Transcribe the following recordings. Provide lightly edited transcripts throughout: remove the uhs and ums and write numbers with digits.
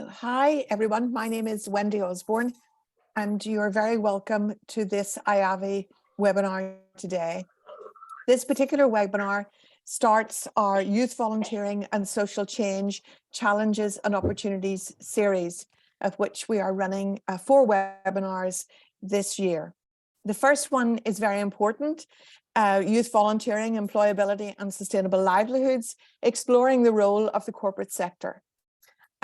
Well, hi everyone. My name is Wendy Osborne, and you're very welcome to this IAVE webinar today. This particular webinar starts our Youth Volunteering and Social Change Challenges and Opportunities series, of which we are running 4 webinars this year. The first one is very important, Youth Volunteering, Employability and Sustainable Livelihoods, exploring the role of the corporate sector.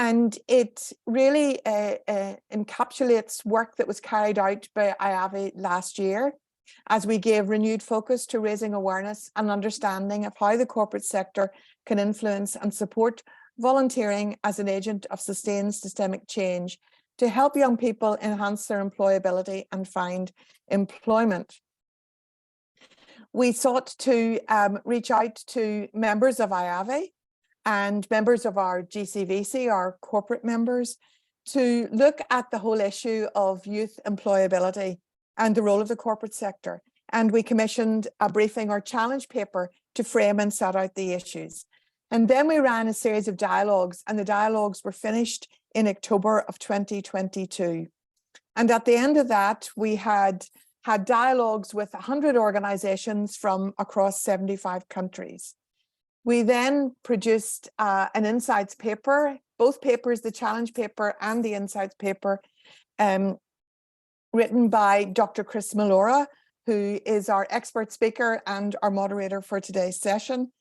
And it really encapsulates work that was carried out by IAVE last year, as we gave renewed focus to raising awareness and understanding of how the corporate sector can influence and support volunteering as an agent of sustained systemic change to help young people enhance their employability and find employment. We sought to reach out to members of IAVE and members of our GCVC, our corporate members, to look at the whole issue of youth employability and the role of the corporate sector. And we commissioned a briefing or challenge paper to frame and set out the issues. And then we ran a series of dialogues, and the dialogues were finished in October of 2022. And at the end of that, we had dialogues with 100 organizations from across 75 countries. We then produced an insights paper, both papers, the challenge paper and the insights paper, written by Dr. Chris Malora, who is our expert speaker and our moderator for today's session.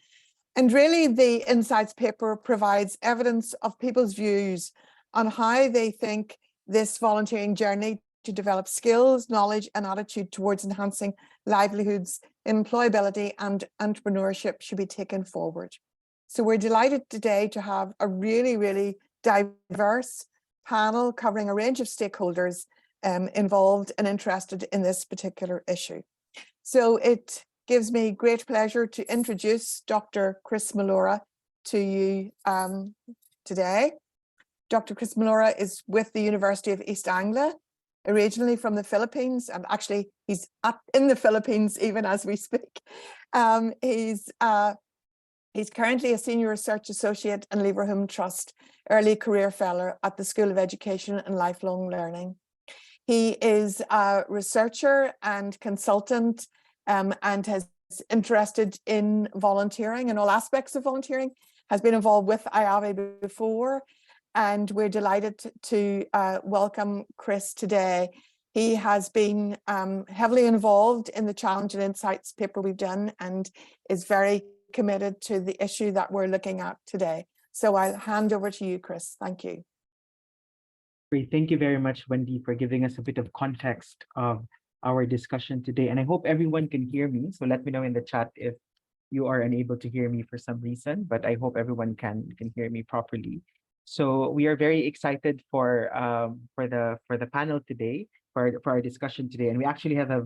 And really, the insights paper provides evidence of people's views on how they think this volunteering journey to develop skills, knowledge, and attitude towards enhancing livelihoods, employability, and entrepreneurship should be taken forward. So we're delighted today to have a really diverse panel covering a range of stakeholders involved and interested in this particular issue. So it gives me great pleasure to introduce Dr. Chris Malora to you today. Dr. Chris Malora is with the University of East Anglia, originally from the Philippines, and actually he's up in the Philippines even as we speak. He's currently a Senior Research Associate and Livelihoods Trust Early Career Fellow at the School of Education and Lifelong Learning. He is a researcher and consultant and has interested in volunteering and all aspects of volunteering, has been involved with IAVE before, and we're delighted to welcome Chris today. He has been heavily involved in the Challenge and Insights paper we've done and is very committed to the issue that we're looking at today. So I'll hand over to you, Chris. Thank you. Great. Thank you very much, Wendy, for giving us a bit of context of our discussion today. And I hope everyone can hear me. So let me know in the chat if you are unable to hear me for some reason, but I hope everyone can hear me properly. So we are very excited for the panel today, for our discussion today. And we actually have a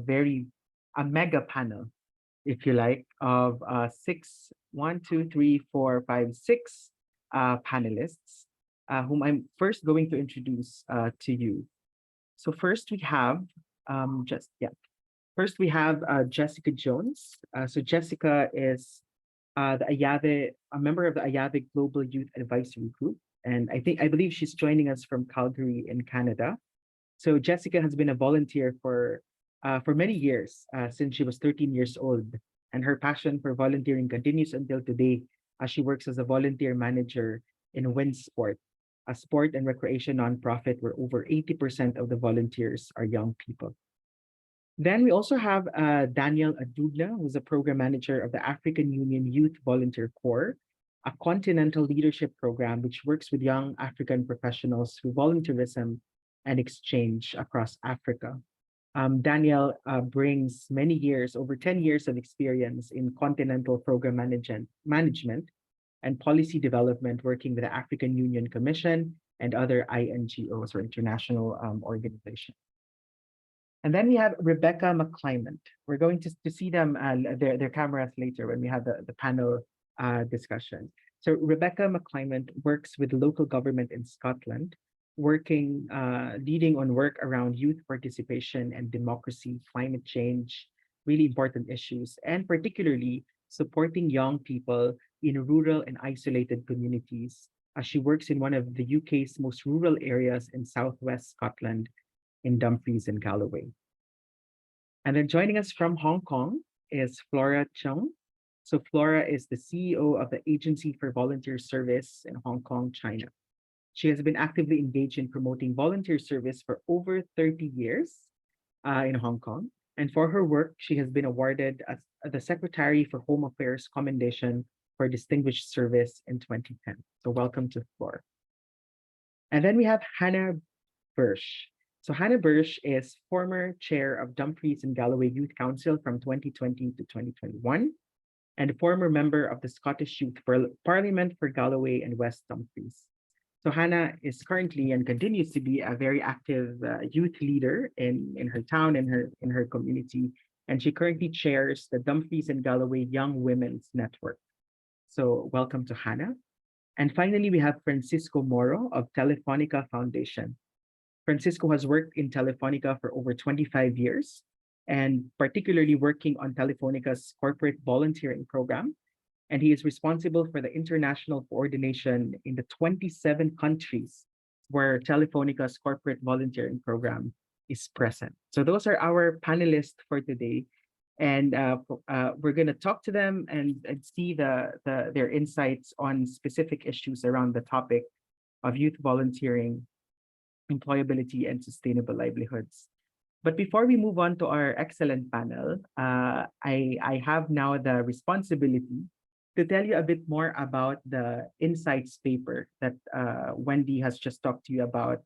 mega panel, if you like, of 6 panelists, whom I'm first going to introduce to you. So first we have Jessica Jones. So Jessica is a member of the IAVE Global Youth Advisory Group. And I believe she's joining us from Calgary in Canada. So Jessica has been a volunteer for many years, since she was 13 years old. And her passion for volunteering continues until today, as she works as a volunteer manager in WinSport, a sport and recreation nonprofit where over 80% of the volunteers are young people. Then we also have Daniel Adudla, who's a program manager of the African Union Youth Volunteer Corps, a continental leadership program which works with young African professionals through volunteerism and exchange across Africa. Daniel brings over 10 years of experience in continental program management and policy development, working with the African Union Commission and other INGOs or international organizations. And then we have Rebecca McClymont. We're going to see them, their cameras later when we have the panel discussion. So Rebecca McClymont works with local government in Scotland, leading on work around youth participation and democracy, climate change, really important issues, and particularly supporting young people in rural and isolated communities She works in one of the UK's most rural areas in southwest Scotland, in Dumfries and Galloway. And then joining us from Hong Kong is Flora Chung. So Flora is the CEO of the Agency for Volunteer Service in Hong Kong, China. She has been actively engaged in promoting volunteer service for over 30 years in Hong Kong. And for her work, she has been awarded as the Secretary for Home Affairs Commendation for Distinguished Service in 2010. So welcome to Flora. And then we have Hannah Birch. So Hannah Birch is former chair of Dumfries and Galloway Youth Council from 2020 to 2021, and a former member of the Scottish Youth Parliament for Galloway and West Dumfries. So Hannah is currently and continues to be a very active youth leader in her town and in her community, and she currently chairs the Dumfries and Galloway Young Women's Network. So welcome to Hannah. And finally, we have Francisco Moro of Telefonica Foundation. Francisco has worked in Telefonica for over 25 years, and particularly working on Telefonica's corporate volunteering program. And he is responsible for the international coordination in the 27 countries where Telefonica's corporate volunteering program is present. So those are our panelists for today. And we're going to talk to them and see their insights on specific issues around the topic of youth volunteering, employability, and sustainable livelihoods. But before we move on to our excellent panel, I have now the responsibility to tell you a bit more about the insights paper that Wendy has just talked to you about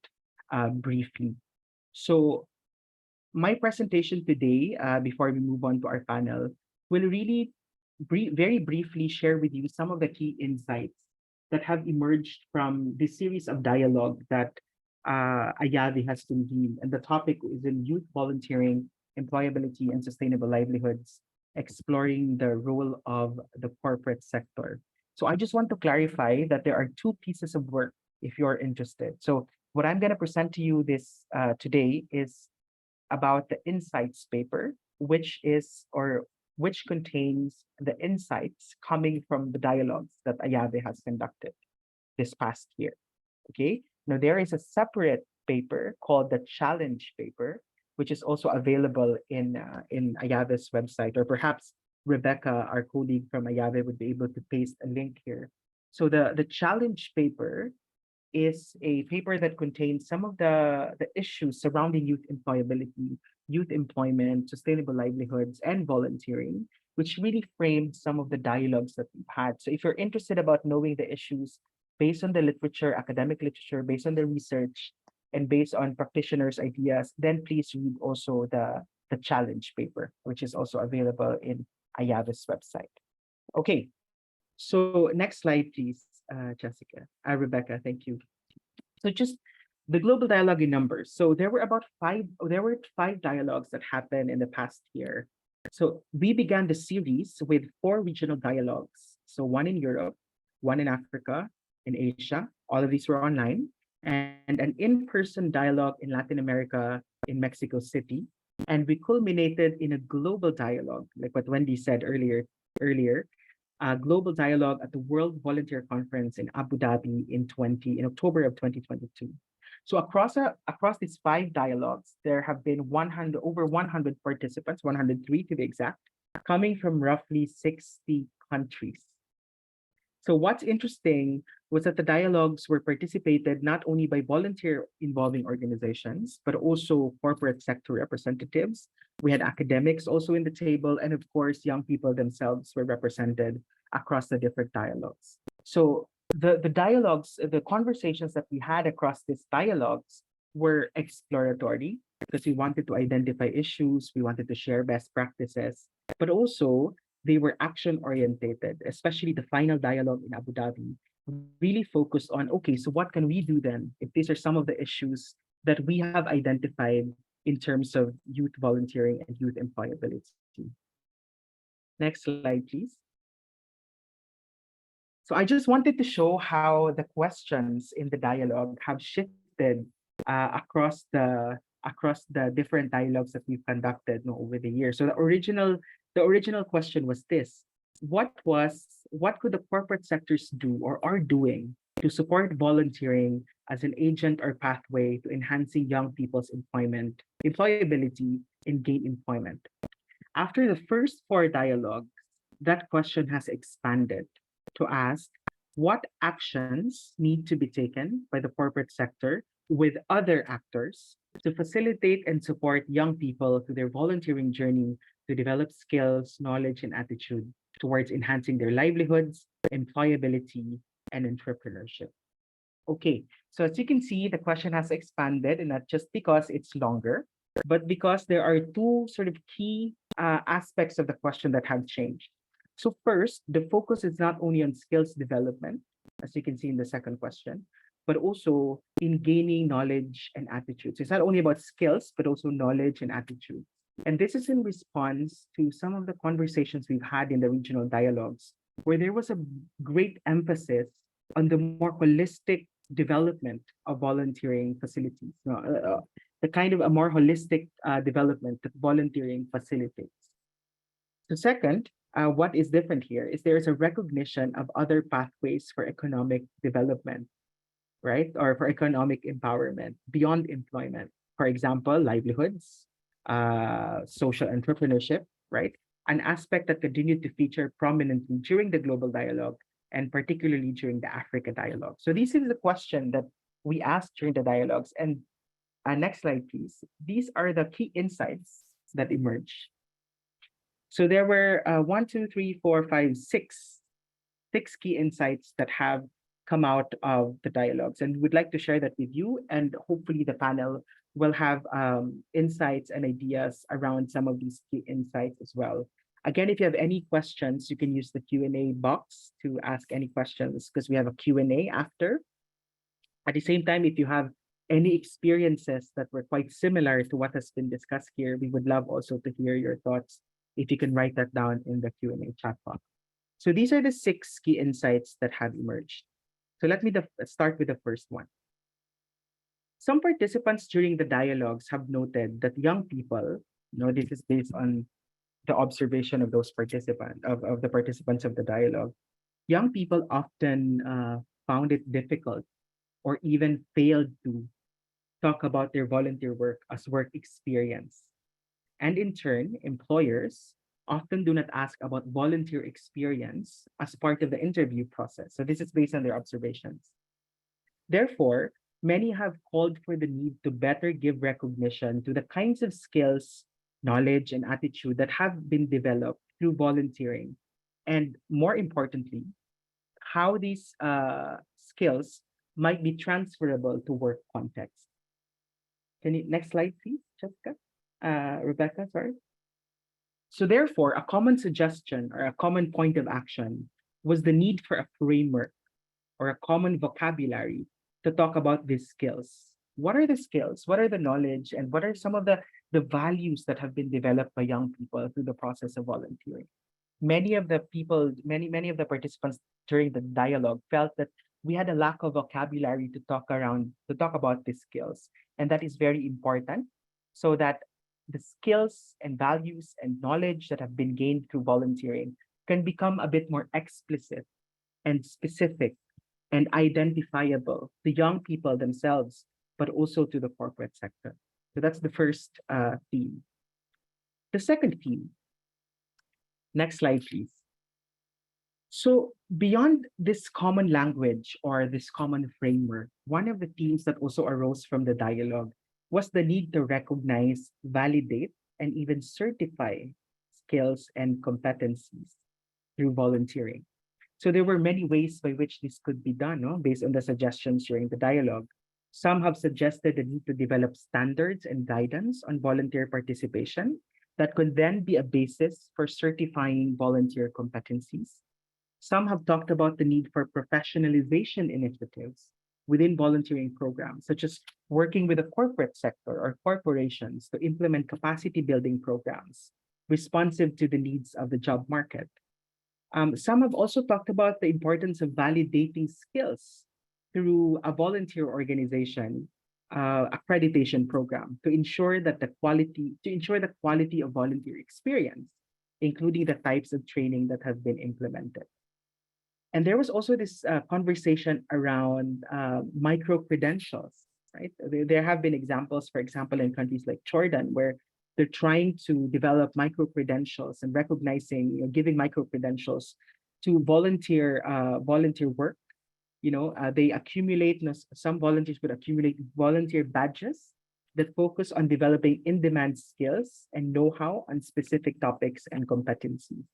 briefly. So my presentation today, before we move on to our panel, will really very briefly share with you some of the key insights that have emerged from this series of dialogue that IAVE has convened. And the topic is in youth volunteering, employability, and sustainable livelihoods, exploring the role of the corporate sector. So I just want to clarify that there are two pieces of work if you're interested. So what I'm going to present to you today is about the insights paper, which contains the insights coming from the dialogues that IAVE has conducted this past year. Okay. Now there is a separate paper called the challenge paper, which is also available in IAVE's website, or perhaps Rebecca, our colleague from IAVE, would be able to paste a link here. So the challenge paper is a paper that contains some of the issues surrounding youth employability, youth employment, sustainable livelihoods, and volunteering, which really framed some of the dialogues that we've had. So if you're interested about knowing the issues based on the literature, academic literature, based on the research, and based on practitioners' ideas, then please read also the challenge paper, which is also available in IAVE's website. Okay, so next slide, please, Jessica. Rebecca, thank you. So just the global dialogue in numbers. So there were five dialogues that happened in the past year. So we began the series with 4 regional dialogues. So one in Europe, one in Africa, in Asia. All of these were online, and an in-person dialogue in Latin America, in Mexico City. And we culminated in a global dialogue, like what Wendy said earlier, a global dialogue at the World Volunteer Conference in Abu Dhabi in October of 2022. So across these 5 dialogues, there have been over 100 participants, 103 to be exact, coming from roughly 60 countries. So what's interesting was that the dialogues were participated not only by volunteer involving organizations, but also corporate sector representatives. We had academics also in the table, and of course, young people themselves were represented across the different dialogues. So the dialogues, the conversations that we had across these dialogues were exploratory because we wanted to identify issues, we wanted to share best practices, but also they were action orientated, especially the final dialogue in Abu Dhabi really focused on, okay, so what can we do then if these are some of the issues that we have identified in terms of youth volunteering and youth employability. Next slide, please. So I just wanted to show how the questions in the dialogue have shifted across the different dialogues that we've conducted over the years. So the original question was this: what could the corporate sectors do or are doing to support volunteering as an agent or pathway to enhancing young people's employability, and gain employment. After the first four dialogues, that question has expanded to ask what actions need to be taken by the corporate sector with other actors to facilitate and support young people through their volunteering journey to develop skills, knowledge, and attitude towards enhancing their livelihoods, employability, and entrepreneurship. Okay, so as you can see, the question has expanded, and not just because it's longer, but because there are two sort of key aspects of the question that have changed. So first, the focus is not only on skills development, as you can see in the second question, but also in gaining knowledge and attitude. So it's not only about skills, but also knowledge and attitude. And this is in response to some of the conversations we've had in the regional dialogues, where there was a great emphasis on the more holistic development of volunteering facilities, the kind of a more holistic development that volunteering facilitates. The second, what is different here is there is a recognition of other pathways for economic development, right? Or for economic empowerment beyond employment. For example, livelihoods, social entrepreneurship, right? An aspect that continued to feature prominently during the global dialogue and particularly during the Africa dialogue. So this is the question that we asked during the dialogues. And next slide, please. These are the key insights that emerged. So there were one, two, three, four, five, six key insights that have come out of the dialogues, and we'd like to share that with you. And hopefully, the panel will have insights and ideas around some of these key insights as well. Again, if you have any questions, you can use the Q&A box to ask any questions because we have a Q&A after. At the same time, if you have any experiences that were quite similar to what has been discussed here, we would love also to hear your thoughts if you can write that down in the Q&A chat box. So these are the six key insights that have emerged. So let me start with the first one. Some participants during the dialogues have noted that young people, this is based on the observation of those participants, of the participants of the dialogue, young people often found it difficult or even failed to talk about their volunteer work as work experience. And in turn, employers often do not ask about volunteer experience as part of the interview process. So this is based on their observations. Therefore, many have called for the need to better give recognition to the kinds of skills, knowledge, and attitude that have been developed through volunteering. And more importantly, how these skills might be transferable to work context. Next slide, please, Jessica? Rebecca, sorry. So therefore, a common suggestion or a common point of action was the need for a framework or a common vocabulary to talk about these skills. What are the skills? What are the knowledge? And what are some of the values that have been developed by young people through the process of volunteering? Many of the many of the participants during the dialogue felt that we had a lack of vocabulary to talk about these skills. And that is very important so that the skills and values and knowledge that have been gained through volunteering can become a bit more explicit and specific and identifiable to young people themselves, but also to the corporate sector. So that's the first theme. The second theme. Next slide, please. So beyond this common language or this common framework, one of the themes that also arose from the dialogue was the need to recognize, validate, and even certify skills and competencies through volunteering. So there were many ways by which this could be done, based on the suggestions during the dialogue. Some have suggested the need to develop standards and guidance on volunteer participation that could then be a basis for certifying volunteer competencies. Some have talked about the need for professionalization initiatives within volunteering programs, such as working with the corporate sector or corporations to implement capacity building programs responsive to the needs of the job market. Some have also talked about the importance of validating skills through a volunteer organization accreditation program to ensure the quality of volunteer experience, including the types of training that have been implemented. And there was also this conversation around micro credentials, right? There have been examples, for example, in countries like Jordan, where they're trying to develop micro credentials and recognizing, giving micro credentials to volunteer work. They accumulate, some volunteers would accumulate volunteer badges that focus on developing in-demand skills and know-how on specific topics and competencies.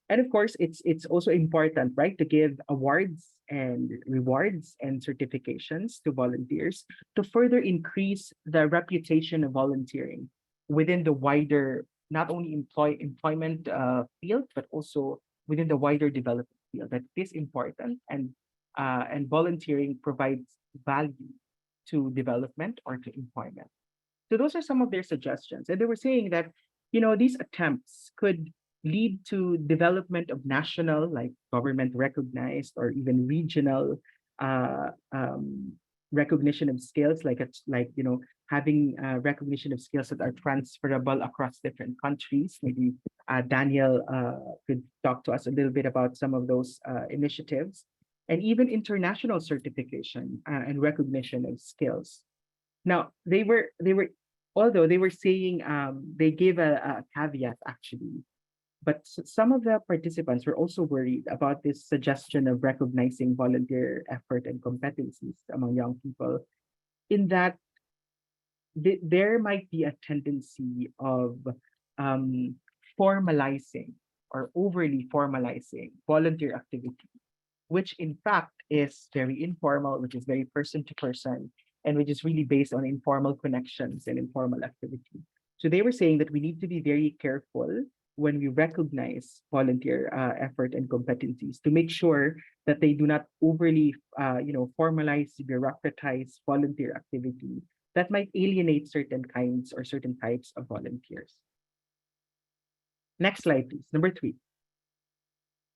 And of course, it's also important, right, to give awards and rewards and certifications to volunteers to further increase the reputation of volunteering within the wider, not only employment field, but also within the wider development field. That is important, and volunteering provides value to development or to employment. So those are some of their suggestions. And they were saying that, these attempts could lead to development of national, like government recognized, or even regional uh, um, recognition of skills, having recognition of skills that are transferable across different countries. Maybe Daniel could talk to us a little bit about some of those initiatives, and even international certification and recognition of skills. Now, they were although they were saying, they gave a caveat actually, but some of the participants were also worried about this suggestion of recognizing volunteer effort and competencies among young people, in that there might be a tendency of um, formalizing or overly formalizing volunteer activity, which in fact is very informal, which is very person to person, and which is really based on informal connections and informal activity. So they were saying that we need to be very careful when we recognize volunteer effort and competencies, to make sure that they do not overly, formalize, bureaucratize volunteer activity that might alienate certain kinds or certain types of volunteers. Next slide, please. Number 3.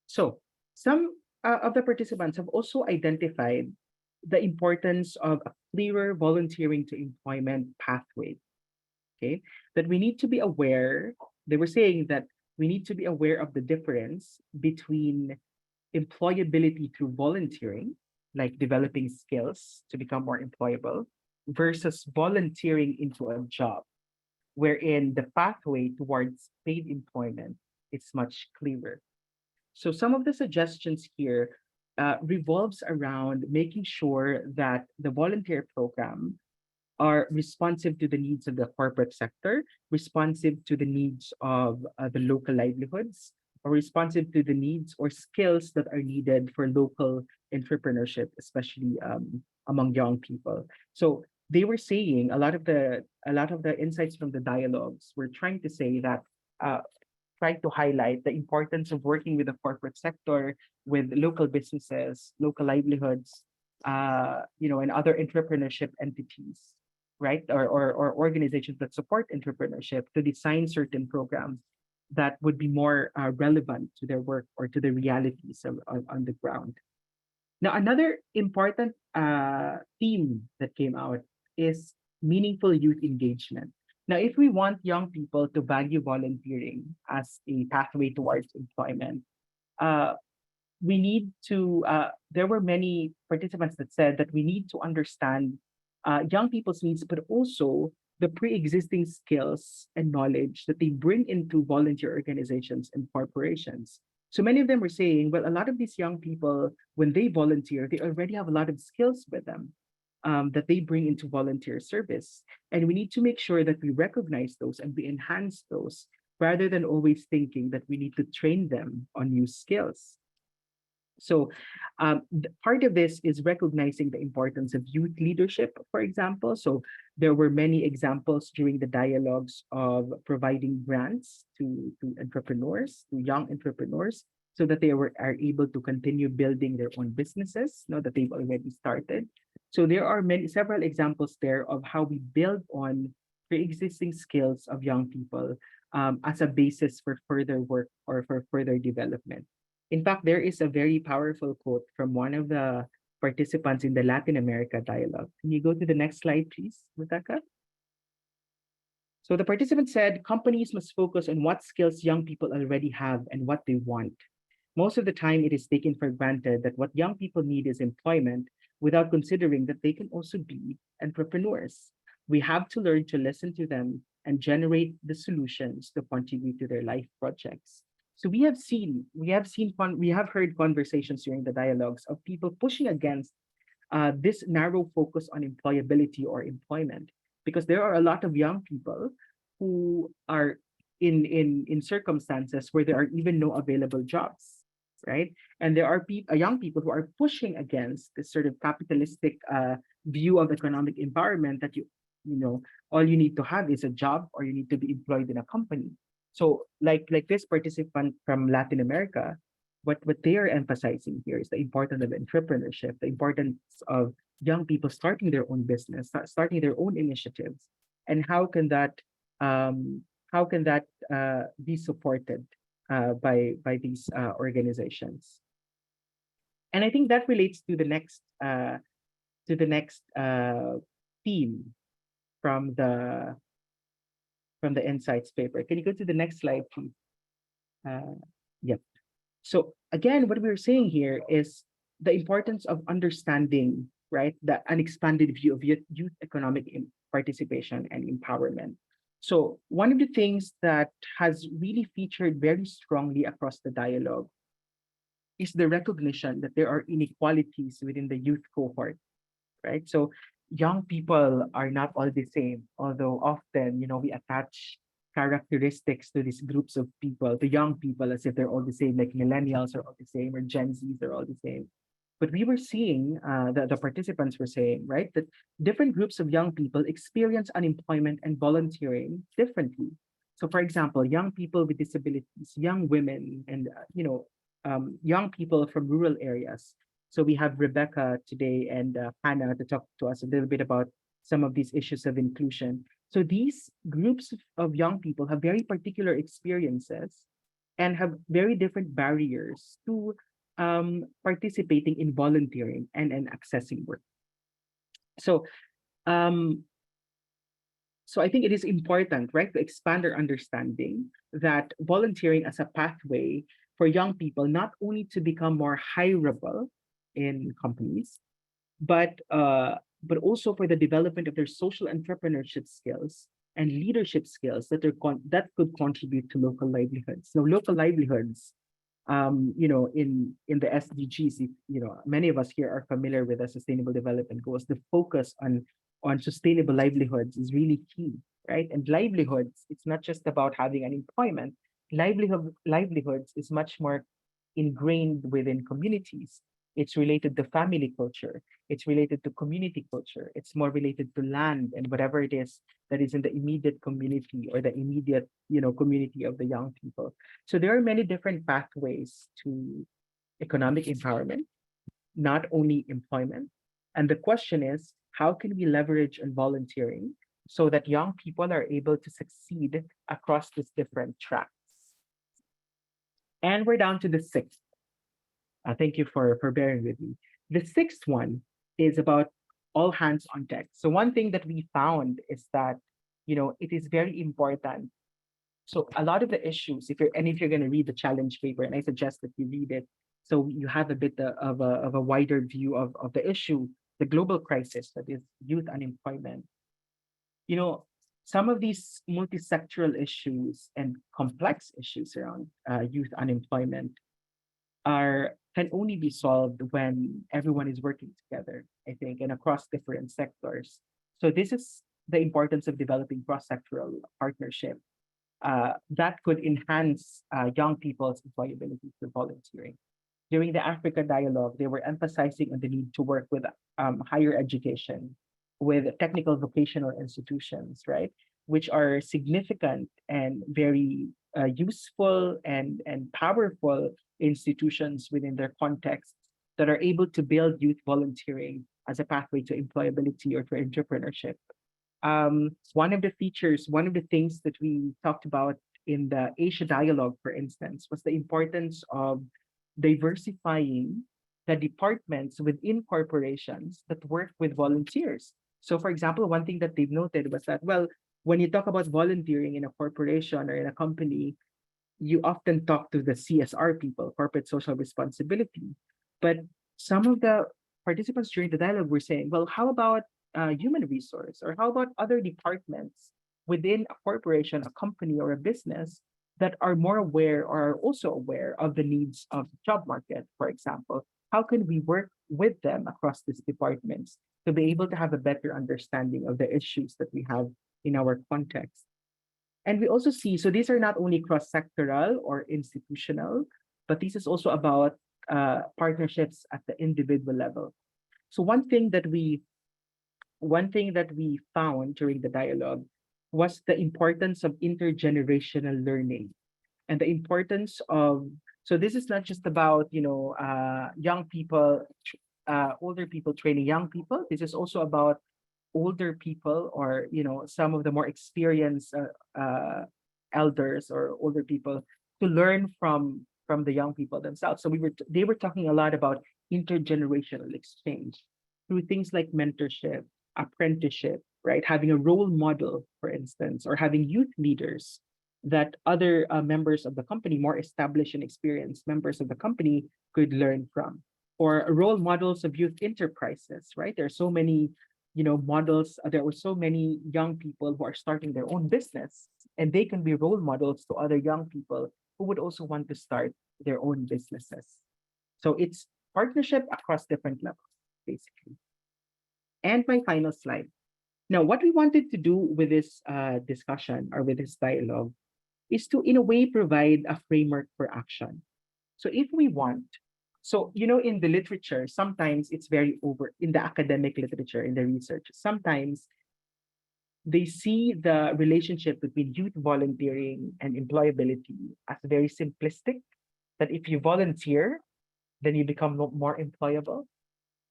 So some of the participants have also identified the importance of a clearer volunteering to employment pathway. Okay, that we need to be aware. They were saying that we need to be aware of the difference between employability through volunteering, like developing skills to become more employable, versus volunteering into a job, wherein the pathway towards paid employment is much clearer. So some of the suggestions here revolves around making sure that the volunteer program are responsive to the needs of the corporate sector, responsive to the needs of the local livelihoods, or responsive to the needs or skills that are needed for local entrepreneurship, especially among young people. So they were saying a lot of the insights from the dialogues were trying to say that trying to highlight the importance of working with the corporate sector, with local businesses, local livelihoods, and other entrepreneurship entities, right? Or organizations that support entrepreneurship, to design certain programs that would be more relevant to their work or to the realities on the ground. Now, another important theme that came out is meaningful youth engagement. Now, if we want young people to value volunteering as a pathway towards employment, uh, we need to, there were many participants that said that we need to understand young people's needs, but also the pre-existing skills and knowledge that they bring into volunteer organizations and corporations. So many of them were saying, well, a lot of these young people, when they volunteer, they already have a lot of skills with them that they bring into volunteer service. And we need to make sure that we recognize those and we enhance those, rather than always thinking that we need to train them on new skills. So part of this is recognizing the importance of youth leadership, for example. So there were many examples during the dialogues of providing grants to entrepreneurs, to young entrepreneurs, so that are able to continue building their own businesses, that they've already started. So there are several examples there of how we build on pre-existing skills of young people as a basis for further work or for further development. In fact, there is a very powerful quote from one of the participants in the Latin America dialogue. Can you go to the next slide, please, Rebecca? So the participant said, companies must focus on what skills young people already have and what they want. Most of the time, it is taken for granted that what young people need is employment without considering that they can also be entrepreneurs. We have to learn to listen to them and generate the solutions to contribute to their life projects. So we have heard conversations during the dialogues of people pushing against this narrow focus on employability or employment, because there are a lot of young people who are in circumstances where there are even no available jobs, right? And there are young people who are pushing against this sort of capitalistic view of economic environment that you know all you need to have is a job or you need to be employed in a company. So like this participant from Latin America, what they are emphasizing here is the importance of entrepreneurship, the importance of young people starting their own business, starting their own initiatives, and um, how can that be supported by these organizations. And I think that relates to the next theme from the insights paper. Can you go to the next slide, please? Uh, yeah. So again, what we're saying here is the importance of understanding, right, an expanded view of youth economic participation and empowerment. So one of the things that has really featured very strongly across the dialogue is the recognition that there are inequalities within the youth cohort, right? So young people are not all the same, although often, we attach characteristics to these groups of people, to young people, as if they're all the same, like millennials are all the same, or Gen Zs are all the same. But we were seeing, the participants were saying, right, that different groups of young people experience unemployment and volunteering differently. So, for example, young people with disabilities, young women, and young people from rural areas. So we have Rebecca today and Hannah to talk to us a little bit about some of these issues of inclusion. So these groups of young people have very particular experiences and have very different barriers to participating in volunteering and accessing work. So um, so I think it is important, right, to expand our understanding that volunteering as a pathway for young people not only to become more hireable in companies, but also for the development of their social entrepreneurship skills and leadership skills that could contribute to local livelihoods. So local livelihoods, in the SDGs, many of us here are familiar with the Sustainable Development Goals. The focus on sustainable livelihoods is really key, right? And livelihoods, it's not just about having an employment. Livelihoods is much more ingrained within communities. It's related to family culture. It's related to community culture. It's more related to land and whatever it is that is in the immediate community or the immediate, community of the young people. So there are many different pathways to economic empowerment, not only employment. And the question is, how can we leverage on volunteering so that young people are able to succeed across these different tracks? And we're down to the sixth. Thank you for bearing with me. The sixth one is about all hands on deck. So one thing that we found is that, it is very important. So a lot of the issues, if you're going to read the challenge paper, and I suggest that you read it, so you have a bit of a wider view of the issue, the global crisis that is youth unemployment. You know, some of these multi-sectoral issues and complex issues around youth unemployment can only be solved when everyone is working together, I think, and across different sectors. So this is the importance of developing cross-sectoral partnership that could enhance young people's employability through volunteering. During the Africa Dialogue, they were emphasizing on the need to work with higher education, with technical vocational institutions, right, which are significant and very useful and powerful institutions within their contexts that are able to build youth volunteering as a pathway to employability or to entrepreneurship. One of the things that we talked about in the Asia Dialogue, for instance, was the importance of diversifying the departments within corporations that work with volunteers. So, for example, one thing that they've noted was that, well, when you talk about volunteering in a corporation or in a company, you often talk to the CSR people, corporate social responsibility, but some of the participants during the dialogue were saying, well, how about human resource, or how about other departments within a corporation, a company, or a business that are more aware or are also aware of the needs of the job market, for example? How can we work with them across these departments to be able to have a better understanding of the issues that we have in our context? And we also see, so these are not only cross-sectoral or institutional, but this is also about partnerships at the individual level. So one thing that we found during the dialogue was the importance of intergenerational learning, and the importance of, so this is not just about young people, older people training young people. This is also about older people, or some of the more experienced elders or older people, to learn from the young people themselves. So they were talking a lot about intergenerational exchange through things like mentorship, apprenticeship, right? Having a role model, for instance, or having youth leaders that other members of the company, more established and experienced members of the company, could learn from, or role models of youth enterprises, right? There are so many models. There were so many young people who are starting their own business, and they can be role models to other young people who would also want to start their own businesses. So it's partnership across different levels, basically. And my final slide. Now, what we wanted to do with this discussion, or with this dialogue, is to, in a way, provide a framework for action. So if we want, so in the literature, sometimes it's very over, in the academic literature, in the research, sometimes they see the relationship between youth volunteering and employability as very simplistic, that if you volunteer, then you become more employable.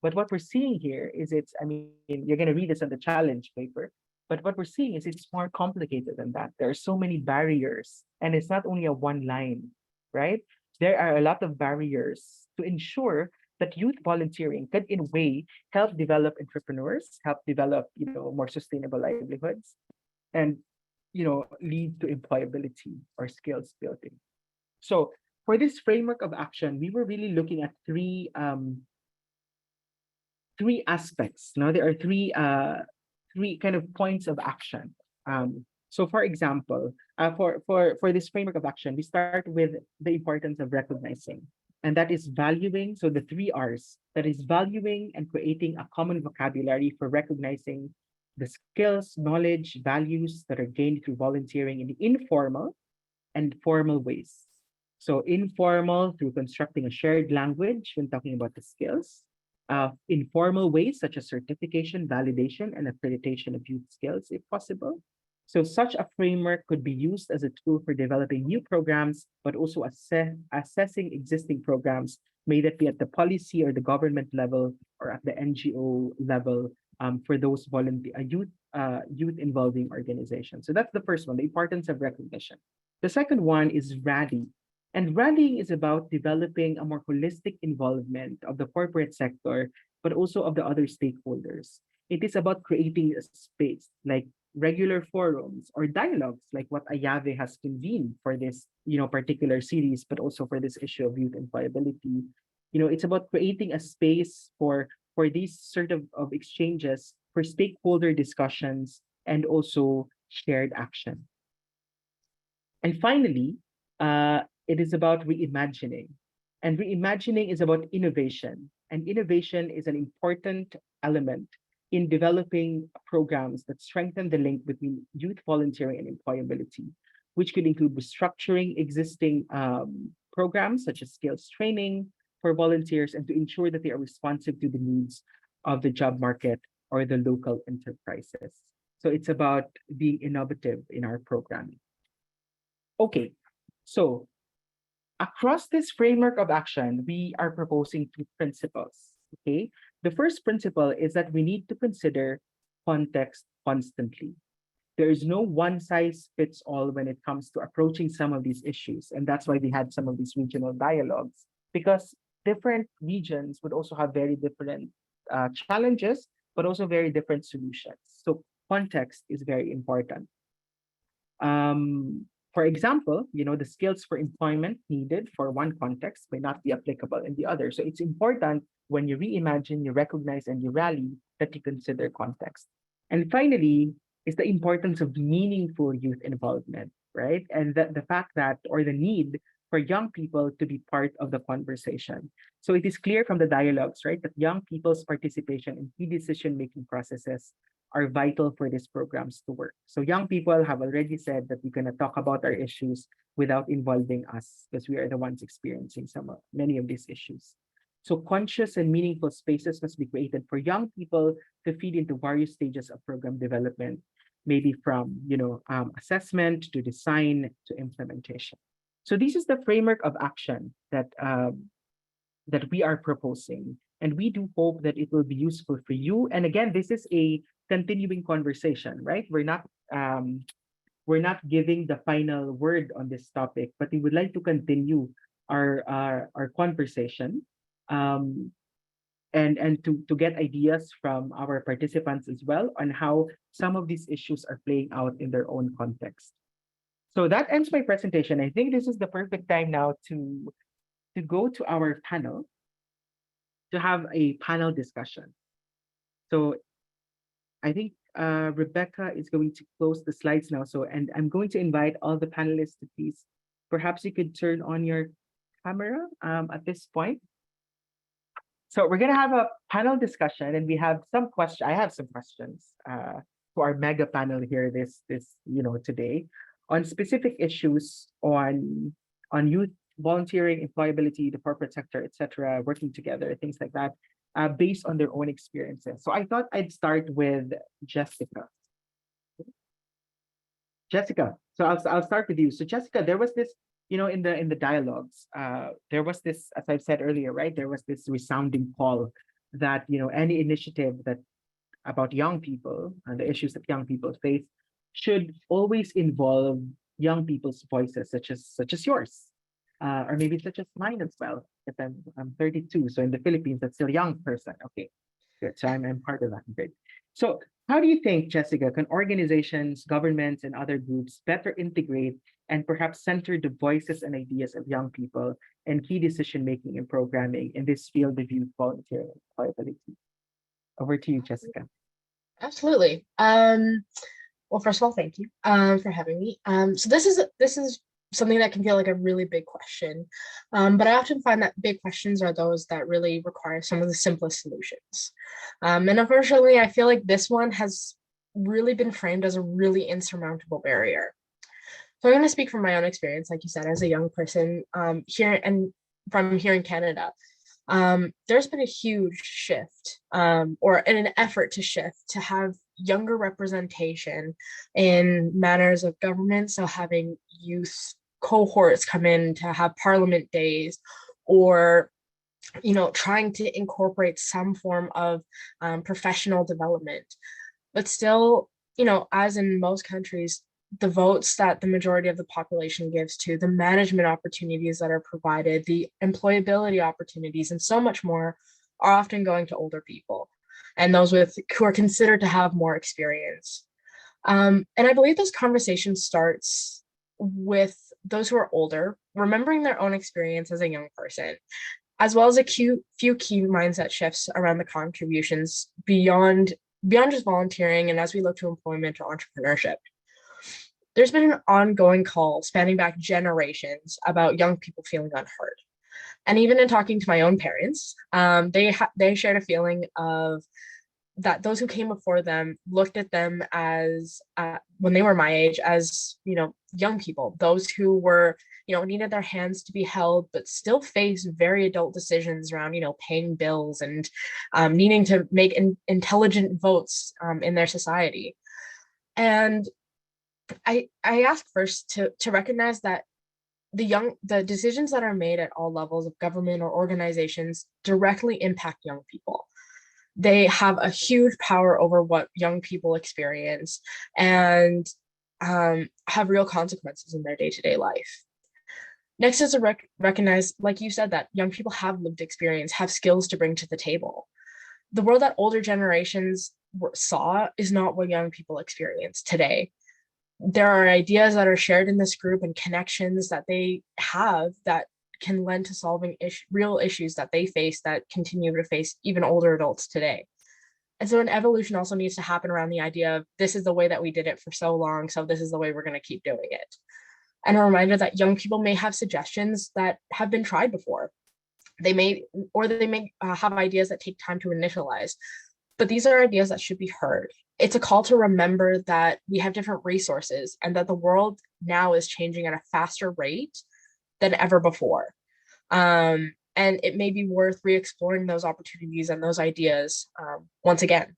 But what we're seeing here is, I mean, you're going to read this on the challenge paper, but what we're seeing is it's more complicated than that. There are so many barriers, and it's not only a one line, right? There are a lot of barriers to ensure that youth volunteering could, in a way, help develop entrepreneurs, help develop, more sustainable livelihoods, and, lead to employability or skills building. So for this framework of action, we were really looking at three aspects. Now there are three kind of points of action. So for example, for this framework of action, we start with the importance of recognizing, and that is valuing. So the three R's, that is valuing and creating a common vocabulary for recognizing the skills, knowledge, values that are gained through volunteering in the informal and formal ways. So informal, through constructing a shared language when talking about the skills. Informal ways such as certification, validation, and accreditation of youth skills, if possible. So such a framework could be used as a tool for developing new programs, but also assessing existing programs, may that be at the policy or the government level, or at the NGO level, for those youth involving organizations. So that's the first one, the importance of recognition. The second one is rally. And rallying is about developing a more holistic involvement of the corporate sector, but also of the other stakeholders. It is about creating a space like regular forums or dialogues, like what IAVE has convened for this, particular series, but also for this issue of youth employability. It's about creating a space for these sort of exchanges, for stakeholder discussions, and also shared action. And finally, it is about reimagining. And reimagining is about innovation. And innovation is an important element in developing programs that strengthen the link between youth volunteering and employability, which could include restructuring existing programs such as skills training for volunteers, and to ensure that they are responsive to the needs of the job market or the local enterprises. So it's about being innovative in our programming. Okay, so across this framework of action, we are proposing two principles. Okay, the first principle is that we need to consider context constantly. There is no one size fits all when it comes to approaching some of these issues. And that's why we had some of these regional dialogues, because different regions would also have very different challenges, but also very different solutions. So context is very important. For example, the skills for employment needed for one context may not be applicable in the other. So it's important when you reimagine, you recognize, and you rally that you consider context. And finally, is the importance of meaningful youth involvement, right? And the fact that, or the need for young people to be part of the conversation. So it is clear from the dialogues, right, that young people's participation in key decision-making processes are vital for these programs to work. So young people have already said that we're going to talk about our issues without involving us because we are the ones experiencing many of these issues. So conscious and meaningful spaces must be created for young people to feed into various stages of program development, maybe from assessment to design to implementation. So this is the framework of action that we are proposing, and we do hope that it will be useful for you. And again, this is a continuing conversation, right? We're not giving the final word on this topic, but we would like to continue our conversation, and to get ideas from our participants as well on how some of these issues are playing out in their own context. So that ends my presentation. I think this is the perfect time now to go to our panel to have a panel discussion. So I think Rebecca is going to close the slides now. And I'm going to invite all the panelists to please, perhaps you could turn on your camera at this point. So we're going to have a panel discussion, and we have some questions. I have some questions to our mega panel here this today on specific issues on youth volunteering, employability, the corporate sector, etc., working together, things like that, based on their own experiences. So I thought I'd start with Jessica. Jessica, so I'll start with you. So Jessica, there was this, in the dialogues, there was this, as I've said earlier, right? There was this resounding call that any initiative that about young people and the issues that young people face should always involve young people's voices, such as yours, or maybe such as mine as well. If I'm 32, so in the Philippines, that's still a young person. Okay, good. So I'm part of that. Great. So how do you think, Jessica, can organizations, governments, and other groups better integrate and perhaps center the voices and ideas of young people and key decision making and programming in this field of youth volunteering and employability? Over to you, Jessica. Absolutely. Well, first of all, thank you for having me. So this is something that can feel like a really big question, but I often find that big questions are those that really require some of the simplest solutions. And unfortunately, I feel like this one has really been framed as a really insurmountable barrier. So I'm going to speak from my own experience, like you said, as a young person here in Canada. There's been a huge shift, or an effort to shift to have younger representation in manners of government. So having youth cohorts come in to have parliament days, or trying to incorporate some form of professional development. But still, as in most countries, the votes that the majority of the population gives to, the management opportunities that are provided, the employability opportunities, and so much more are often going to older people and those who are considered to have more experience. And I believe this conversation starts with those who are older, remembering their own experience as a young person, as well as a few key mindset shifts around the contributions beyond just volunteering and as we look to employment or entrepreneurship. There's been an ongoing call spanning back generations about young people feeling unheard. And even in talking to my own parents, they shared a feeling of that those who came before them looked at them as, when they were my age, as, young people, those who were, needed their hands to be held, but still faced very adult decisions around, paying bills and needing to make intelligent votes in their society. And I ask first to recognize that the decisions that are made at all levels of government or organizations directly impact young people. They have a huge power over what young people experience and have real consequences in their day-to-day life. Next is to recognize, like you said, that young people have lived experience, have skills to bring to the table. The world that older generations saw is not what young people experience today. there are ideas that are shared in this group and connections that they have that can lend to solving real issues that they face that continue to face even older adults today. And so an evolution also needs to happen around the idea of this is the way that we did it for so long, so this is the way we're going to keep doing it. And a reminder that young people may have suggestions that have been tried before. They may have ideas that take time to initialize, but these are ideas that should be heard. It's a call to remember that we have different resources and that the world now is changing at a faster rate than ever before. And it may be worth re-exploring those opportunities and those ideas once again.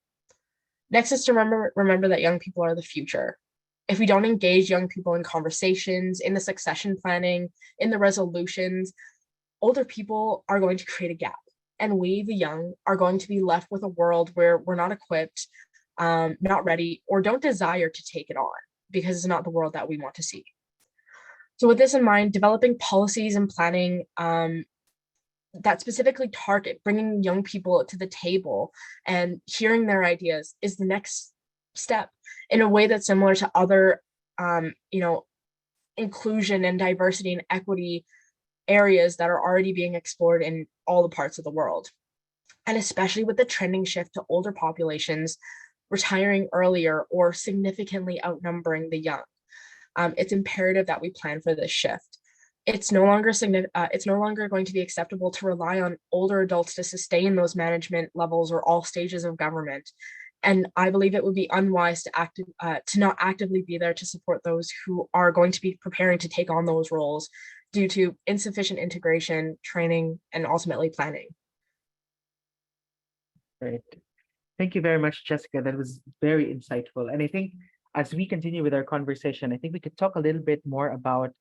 Next is to remember that young people are the future. If we don't engage young people in conversations, in the succession planning, in the resolutions, older people are going to create a gap. And we, the young, are going to be left with a world where we're not equipped, not ready, or don't desire to take it on because it's not the world that we want to see. So with this in mind, developing policies and planning that specifically target bringing young people to the table and hearing their ideas is the next step in a way that's similar to other, inclusion and diversity and equity areas that are already being explored in all the parts of the world. And especially with the trending shift to older populations retiring earlier or significantly outnumbering the young. It's imperative that we plan for this shift. It's no longer going to be acceptable to rely on older adults to sustain those management levels or all stages of government. And I believe it would be unwise to not actively be there to support those who are going to be preparing to take on those roles due to insufficient integration, training, and ultimately planning. Right. Thank you very much, Jessica. That was very insightful. And I think as we continue with our conversation, I think we could talk a little bit more about,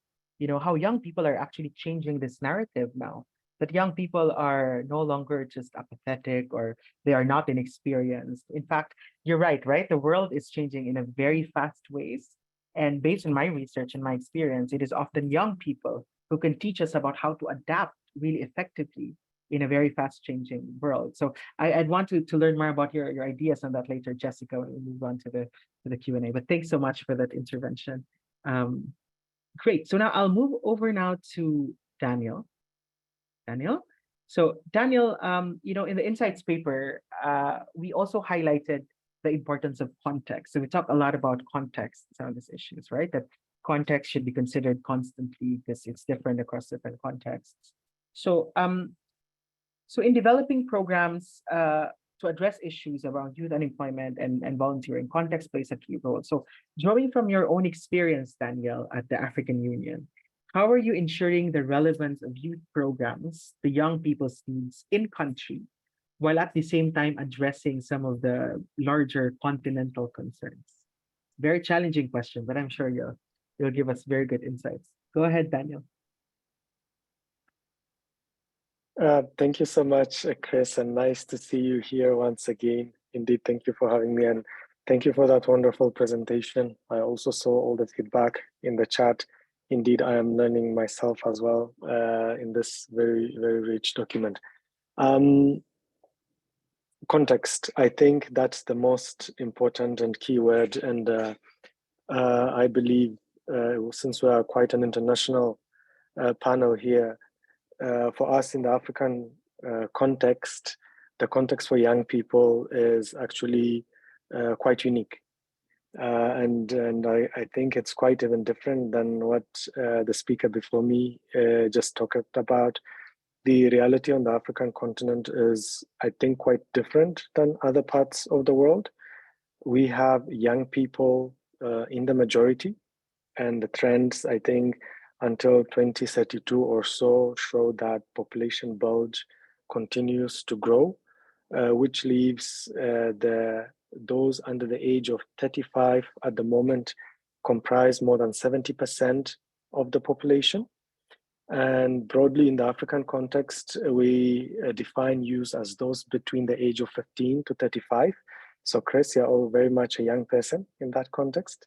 how young people are actually changing this narrative now. That young people are no longer just apathetic or they are not inexperienced. In fact, you're right? The world is changing in a very fast ways. And based on my research and my experience, it is often young people who can teach us about how to adapt really effectively in a very fast changing world. So I'd want to learn more about your ideas on that later, Jessica, when we move on to the Q&A. But thanks so much for that intervention. Great. So now I'll move over now to Daniel. So Daniel, in the Insights paper, we also highlighted the importance of context. So we talk a lot about context on these issues, right? That context should be considered constantly because it's different across different contexts. So in developing programs to address issues around youth unemployment and volunteering, context plays a key role. So drawing from your own experience, Daniel, at the African Union, how are you ensuring the relevance of youth programs, the young people's needs in country, while at the same time addressing some of the larger continental concerns? Very challenging question, but I'm sure you'll give us very good insights. Go ahead, Daniel. Thank you so much, Chris, and nice to see you here once again. Indeed, thank you for having me, and thank you for that wonderful presentation. I also saw all the feedback in the chat. Indeed, I am learning myself as well in this very, very rich document. Context, I think that's the most important and key word, and I believe since we are quite an international panel here, for us in the African context, the context for young people is actually quite unique. And I think it's quite even different than what the speaker before me just talked about. The reality on the African continent is, I think, quite different than other parts of the world. We have young people in the majority, and the trends, I think, until 2032 or so show that population bulge continues to grow, which leaves those under the age of 35 at the moment comprise more than 70% of the population. And broadly in the African context, we define youth as those between the age of 15 to 35. So Chris, you're all very much a young person in that context.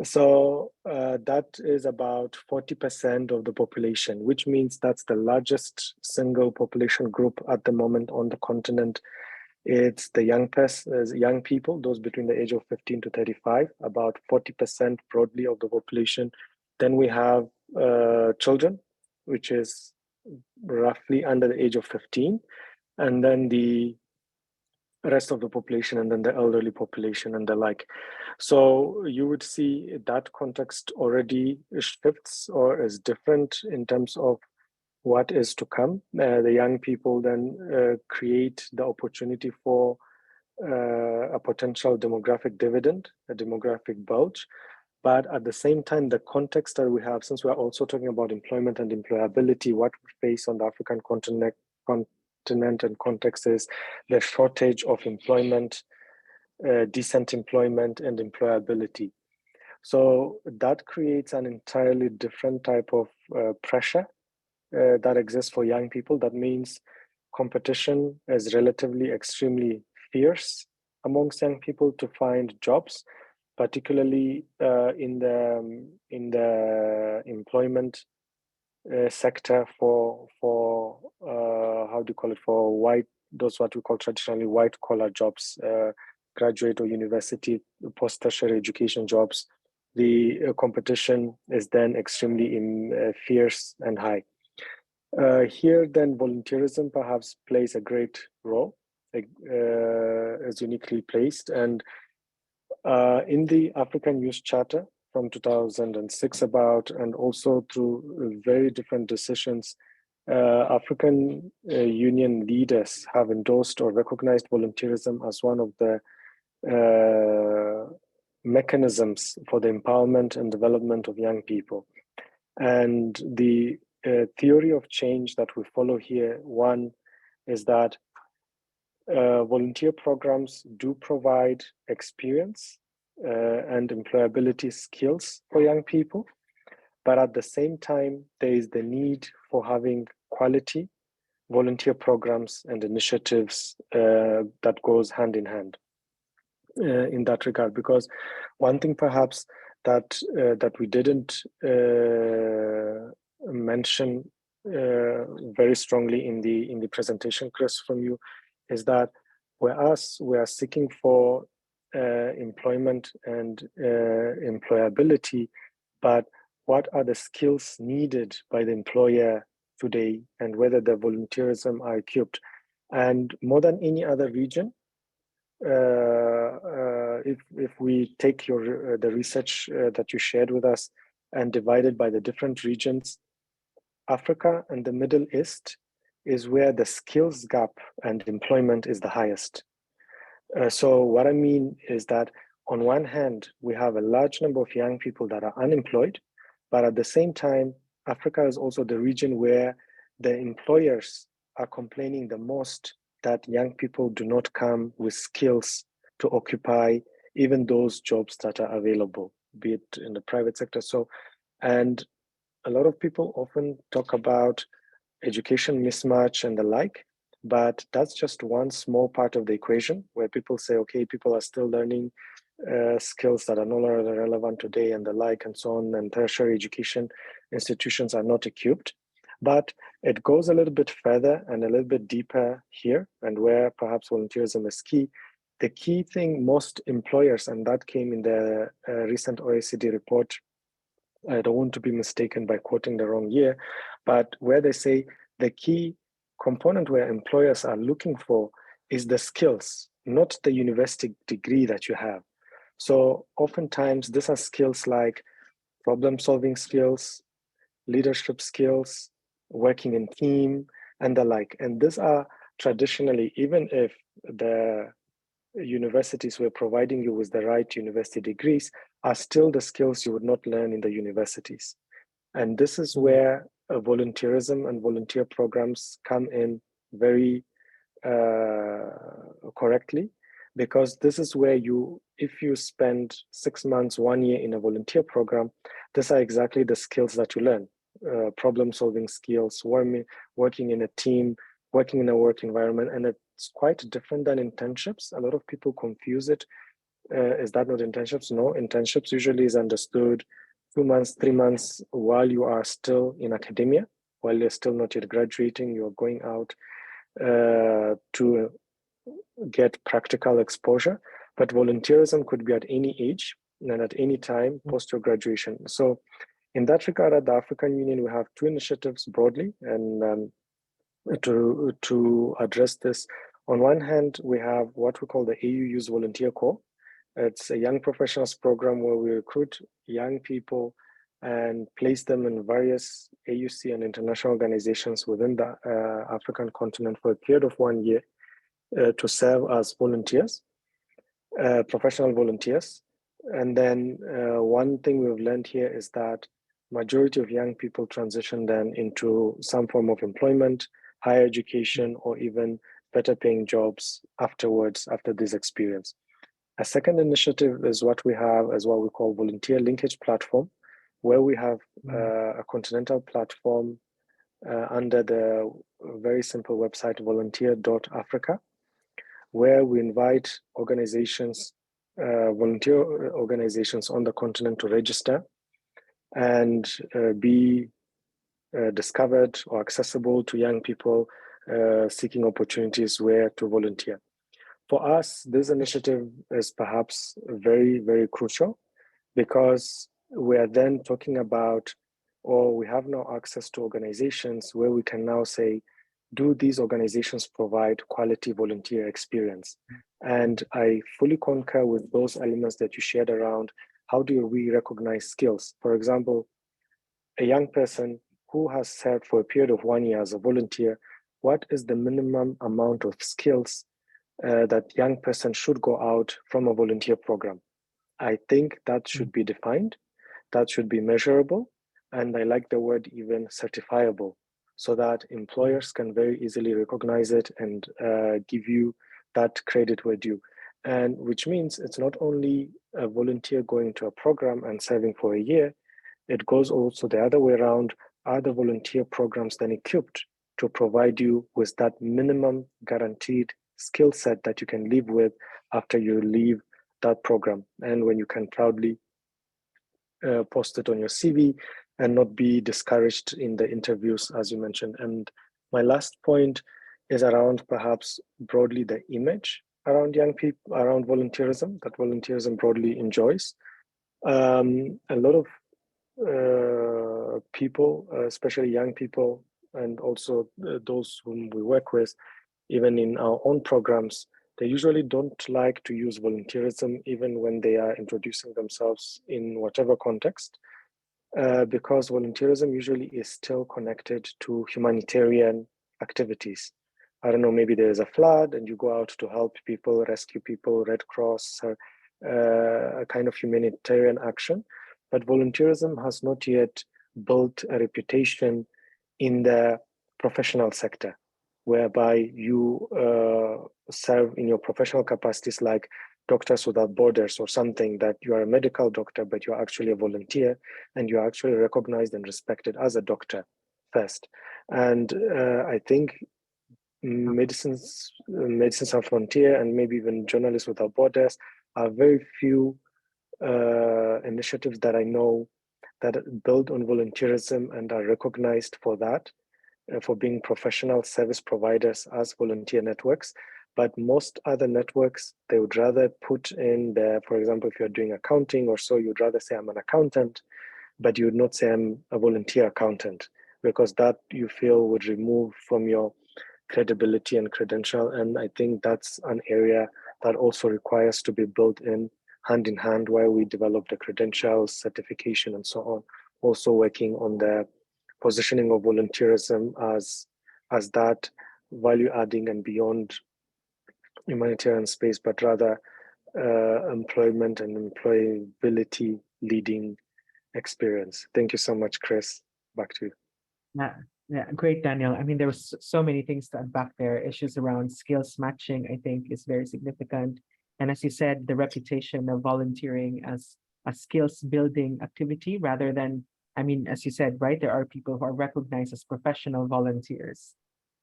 So that is about 40% of the population, which means that's the largest single population group at the moment on the continent. It's the young people, those between the age of 15 to 35, about 40% broadly of the population. Then we have children, which is roughly under the age of 15, and then the rest of the population, and then the elderly population and the like. So you would see that context already shifts or is different in terms of what is to come. The young people then create the opportunity for a potential demographic dividend, a demographic bulge. But at the same time, the context that we have, since we're also talking about employment and employability, what we face on the African continent and context is the shortage of employment, decent employment, and employability. So that creates an entirely different type of pressure that exists for young people. That means competition is relatively extremely fierce amongst young people to find jobs, particularly in the employment sector for how do you call it, for those what we call traditionally white collar jobs, graduate or university post-tertiary education jobs. The competition is then extremely fierce and high. Here then volunteerism perhaps plays a great role, is uniquely placed, and in the African Youth Charter from 2006 about, and also through very different decisions, African Union leaders have endorsed or recognized volunteerism as one of the mechanisms for the empowerment and development of young people. And the theory of change that we follow here, one is that volunteer programs do provide experience and employability skills for young people, but at the same time, there is the need for having quality volunteer programs and initiatives that goes hand in hand in that regard. Because one thing perhaps that we didn't mention very strongly in the presentation, Chris, from you, is that whereas we are seeking for employment and employability, but what are the skills needed by the employer today, and whether the volunteerism are equipped. And more than any other region, if we take the research that you shared with us and divide it by the different regions, Africa and the Middle East is where the skills gap and employment is the highest. So what I mean is that on one hand, we have a large number of young people that are unemployed, but at the same time, Africa is also the region where the employers are complaining the most that young people do not come with skills to occupy even those jobs that are available, be it in the private sector. So, and a lot of people often talk about education mismatch and the like, but that's just one small part of the equation where people say, okay, people are still learning skills that are no longer relevant today and the like and so on, and tertiary education institutions are not equipped. But it goes a little bit further and a little bit deeper here, and where perhaps volunteerism is key. The key thing most employers, and that came in the recent OECD report, I don't want to be mistaken by quoting the wrong year, but where they say the key component where employers are looking for is the skills, not the university degree that you have. So oftentimes these are skills like problem-solving skills, leadership skills, working in team, and the like. And these are traditionally, even if the universities were providing you with the right university degrees, are still the skills you would not learn in the universities. And this is where volunteerism and volunteer programs come in very correctly, because this is where if you spend 6 months, 1 year in a volunteer program, these are exactly the skills that you learn. Problem-solving skills, working in a team, working in a work environment, and it's quite different than internships. A lot of people confuse it. Is that not internships? No, internships usually is understood 2 months, 3 months while you are still in academia, while you're still not yet graduating, you're going out to get practical exposure, but volunteerism could be at any age and at any time post your graduation. So in that regard, at the African Union, we have two initiatives broadly, and to address this. On one hand, we have what we call the AU Youth Volunteer Corps. It's a young professionals program where we recruit young people and place them in various AUC and international organizations within the African continent for a period of 1 year to serve as volunteers, professional volunteers. And then one thing we've learned here is that majority of young people transition then into some form of employment, higher education, or even better paying jobs afterwards, after this experience. A second initiative is what we have as what we call volunteer linkage platform, where we have a continental platform under the very simple website volunteer.africa, where we invite organizations, volunteer organizations on the continent to register and be discovered or accessible to young people seeking opportunities where to volunteer. For us, this initiative is perhaps very, very crucial because we are then talking about, or we have now access to organizations where we can now say, do these organizations provide quality volunteer experience? And I fully concur with those elements that you shared around how do we recognize skills? For example, a young person who has served for a period of 1 year as a volunteer, what is the minimum amount of skills that young person should go out from a volunteer program? I think that should be defined, that should be measurable, and I like the word even certifiable, so that employers can very easily recognize it and give you that credit where due. And which means it's not only a volunteer going to a program and serving for a year, it goes also the other way around. Are the volunteer programs then equipped to provide you with that minimum guaranteed skill set that you can live with after you leave that program, and when you can proudly post it on your CV and not be discouraged in the interviews, as you mentioned. And my last point is around perhaps broadly the image around young people, around volunteerism, that volunteerism broadly enjoys. A lot of people, especially young people, and also those whom we work with, even in our own programs, they usually don't like to use volunteerism even when they are introducing themselves in whatever context, because volunteerism usually is still connected to humanitarian activities. I don't know, maybe there's a flood and you go out to help people, rescue people, Red Cross, a kind of humanitarian action. But volunteerism has not yet built a reputation in the professional sector, whereby you serve in your professional capacities, like Doctors Without Borders or something, that you are a medical doctor, but you're actually a volunteer and you're actually recognized and respected as a doctor first. And I think Medicines Sans Frontier and maybe even Journalists Without Borders are very few initiatives that I know that build on volunteerism and are recognized for that, for being professional service providers as volunteer networks. But most other networks, they would rather put in there, for example, if you're doing accounting or so, you'd rather say I'm an accountant, but you would not say I'm a volunteer accountant, because that you feel would remove from your credibility and credential. And I think that's an area that also requires to be built in hand, where we develop the credentials, certification, and so on. Also working on the positioning of volunteerism as that value adding and beyond humanitarian space, but rather employment and employability leading experience. Thank you so much, Chris. Back to you. Yeah, great, Daniel. I mean, there was so many things to unpack there. Issues around skills matching, I think, is very significant. And as you said, the reputation of volunteering as a skills building activity rather than, I mean, as you said, right, there are people who are recognized as professional volunteers,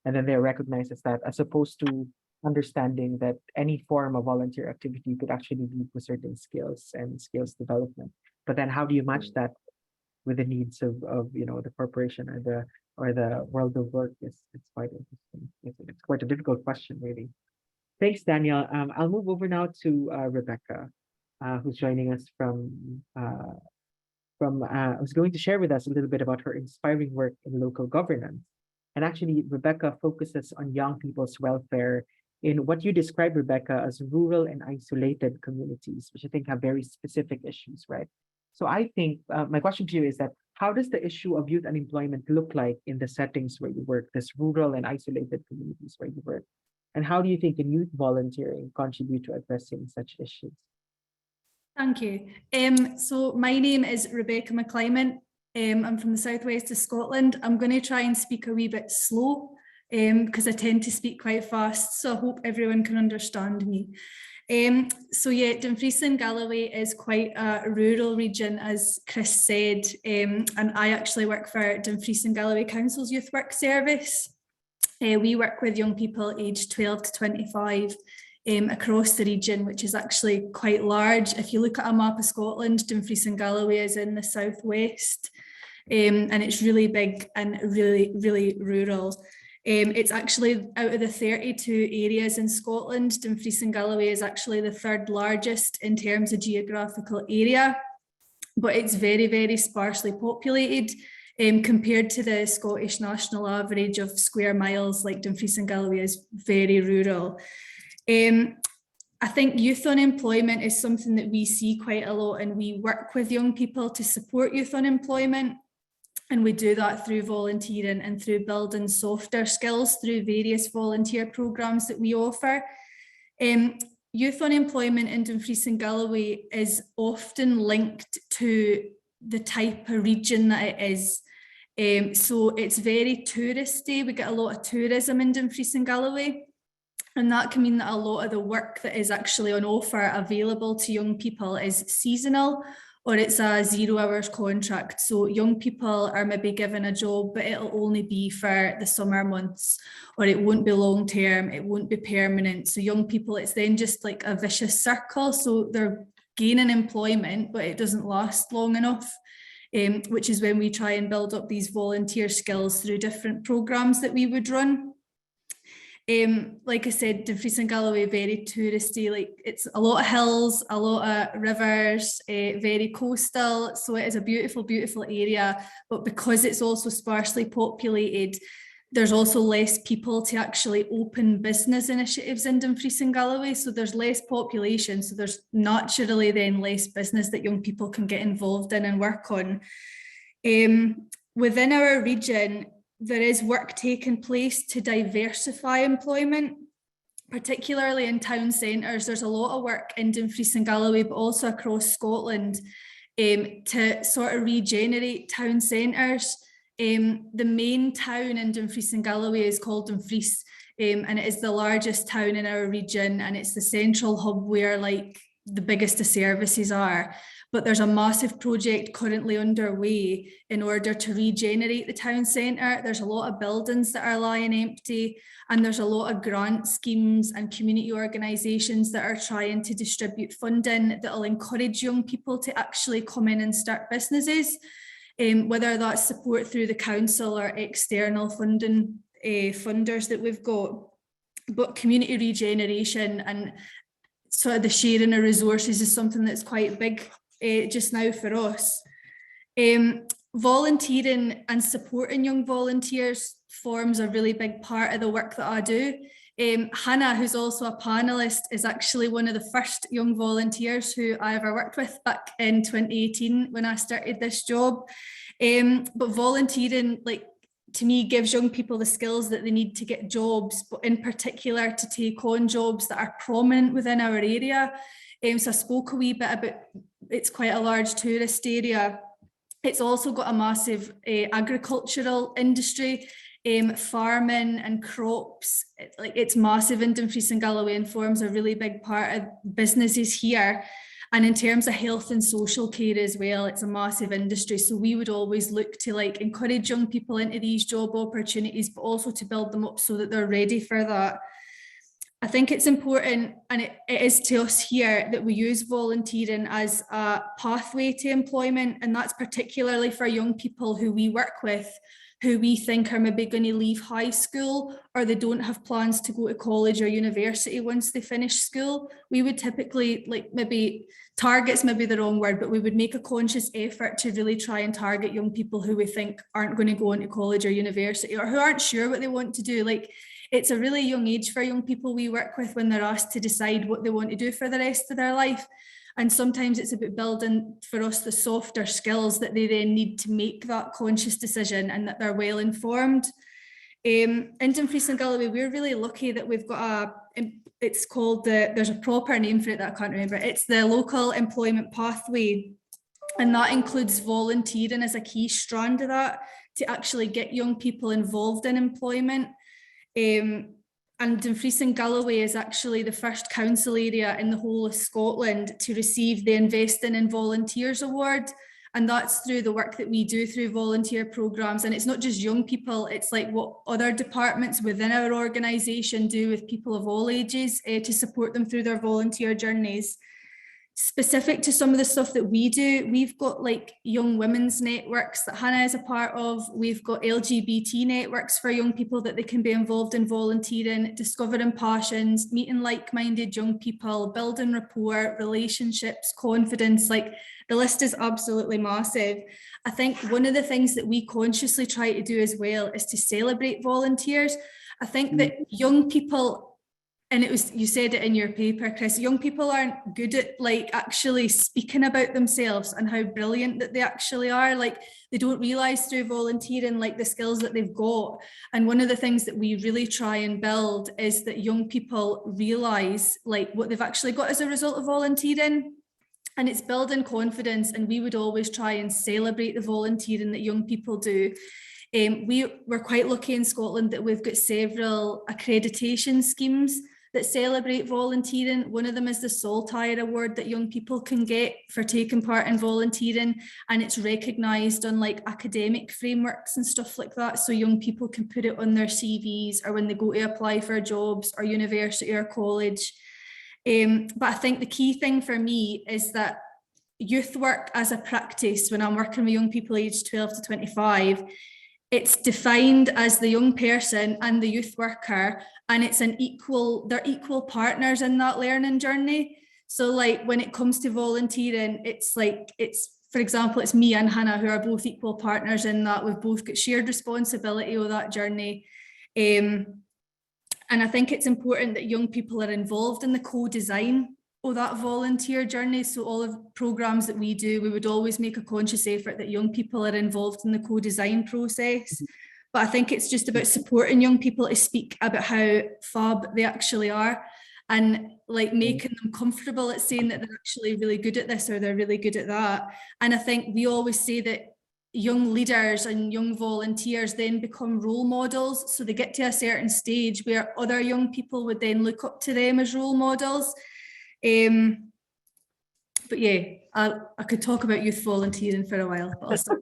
and then they're recognized as that, as opposed to understanding that any form of volunteer activity could actually lead to certain skills and skills development. But then how do you match that with the needs of the corporation or the world of work? It's quite interesting. It's quite a difficult question, really. Thanks, Daniel. I'll move over now to Rebecca, who's joining us who's going to share with us a little bit about her inspiring work in local governance. And actually, Rebecca focuses on young people's welfare in what you describe, Rebecca, as rural and isolated communities, which I think have very specific issues, right? So I think my question to you is that how does the issue of youth unemployment look like in the settings where you work, this rural and isolated communities where you work? And how do you think can youth volunteering contribute to addressing such issues? Thank you. So my name is Rebecca McClyment. I'm from the southwest of Scotland. I'm going to try and speak a wee bit slow because I tend to speak quite fast, so I hope everyone can understand me. So yeah, Dumfries and Galloway is quite a rural region, as Chris said, and I actually work for Dumfries and Galloway Council's Youth Work Service. We work with young people aged 12 to 25 across the region, which is actually quite large. If you look at a map of Scotland, Dumfries and Galloway is in the southwest, and it's really big and really, really rural. It's actually out of the 32 areas in Scotland, Dumfries and Galloway is actually the third largest in terms of geographical area, but it's very, very sparsely populated. Compared to the Scottish national average of square miles, like Dumfries and Galloway is very rural. I think youth unemployment is something that we see quite a lot, and we work with young people to support youth unemployment. And we do that through volunteering and through building softer skills through various volunteer programs that we offer. Youth unemployment in Dumfries and Galloway is often linked to the type of region that it is. So it's very touristy. We get a lot of tourism in Dumfries and Galloway. And that can mean that a lot of the work that is actually on offer available to young people is seasonal, or it's a 0 hours contract. So young people are maybe given a job, but it'll only be for the summer months, or it won't be long term, it won't be permanent. So young people, it's then just like a vicious circle. So they're gaining employment, but it doesn't last long enough, which is when we try and build up these volunteer skills through different programs that we would run. Like I said, Dumfries and Galloway, very touristy, like it's a lot of hills, a lot of rivers, very coastal. So it is a beautiful, beautiful area, but because it's also sparsely populated, there's also less people to actually open business initiatives in Dumfries and Galloway. So there's less population. So there's naturally then less business that young people can get involved in and work on. Within our region, there is work taking place to diversify employment, particularly in town centres. There's a lot of work in Dumfries and Galloway, but also across Scotland, to sort of regenerate town centres. The main town in Dumfries and Galloway is called Dumfries, and it is the largest town in our region, and it's the central hub where like the biggest of services are. But there's a massive project currently underway in order to regenerate the town centre. There's a lot of buildings that are lying empty, and there's a lot of grant schemes and community organisations that are trying to distribute funding that will encourage young people to actually come in and start businesses, whether that's support through the council or external funding funders that we've got. But community regeneration and sort of the sharing of resources is something that's quite big just now for us. Volunteering and supporting young volunteers forms a really big part of the work that I do. Hannah, who's also a panelist, is actually one of the first young volunteers who I ever worked with back in 2018 when I started this job. But volunteering, like, to me, gives young people the skills that they need to get jobs, but in particular to take on jobs that are prominent within our area. So I spoke a wee bit about, it's quite a large tourist area. It's also got a massive agricultural industry, farming and crops. It's massive in Dumfries and Galloway and forms a really big part of businesses here. And in terms of health and social care as well, it's a massive industry. So we would always look to like encourage young people into these job opportunities, but also to build them up so that they're ready for that. I think it's important, and it is to us here, that we use volunteering as a pathway to employment, and that's particularly for young people who we work with who we think are maybe going to leave high school, or they don't have plans to go to college or university once they finish school. We would typically, like, maybe target's maybe the wrong word, but we would make a conscious effort to really try and target young people who we think aren't going to go into college or university, or who aren't sure what they want to do. Like, it's a really young age for young people we work with when they're asked to decide what they want to do for the rest of their life. And sometimes it's about building for us the softer skills that they then need to make that conscious decision, and that they're well informed. In Dumfries and Galloway, we're really lucky that we've got it's called there's a proper name for it that I can't remember. It's the local employment pathway. And that includes volunteering as a key strand of that, to actually get young people involved in employment. And Dumfries and Galloway is actually the first council area in the whole of Scotland to receive the Investing in Volunteers Award. And that's through the work that we do through volunteer programmes. And it's not just young people, it's like what other departments within our organisation do with people of all ages to support them through their volunteer journeys. Specific to some of the stuff that we do, we've got like young women's networks that Hannah is a part of. We've got LGBT networks for young people that they can be involved in volunteering, discovering passions, meeting like-minded young people, building rapport, relationships, confidence. Like, the list is absolutely massive. I think one of the things that we consciously try to do as well is to celebrate volunteers. I think that young people, and it was, you said it in your paper, Chris, young people aren't good at like actually speaking about themselves and how brilliant that they actually are. Like, they don't realise through volunteering like the skills that they've got. And one of the things that we really try and build is that young people realise like what they've actually got as a result of volunteering. And it's building confidence, and we would always try and celebrate the volunteering that young people do. We're quite lucky in Scotland that we've got several accreditation schemes that celebrate volunteering. One of them is the Saltire Award that young people can get for taking part in volunteering, and it's recognised on like academic frameworks and stuff like that, so young people can put it on their CVs or when they go to apply for jobs or university or college. But I think the key thing for me is that youth work as a practice, when I'm working with young people aged 12 to 25, it's defined as the young person and the youth worker, and it's they're equal partners in that learning journey. So like when it comes to volunteering, for example, it's me and Hannah who are both equal partners in that. We've both got shared responsibility of that journey. And I think it's important that young people are involved in the co-design of that volunteer journey. So all of the programmes that we do, we would always make a conscious effort that young people are involved in the co-design process. But I think it's just about supporting young people to speak about how fab they actually are, and like making them comfortable at saying that they're actually really good at this or they're really good at that. And I think we always say that young leaders and young volunteers then become role models. So they get to a certain stage where other young people would then look up to them as role models. But yeah, I could talk about youth volunteering for a while, but I'll stop.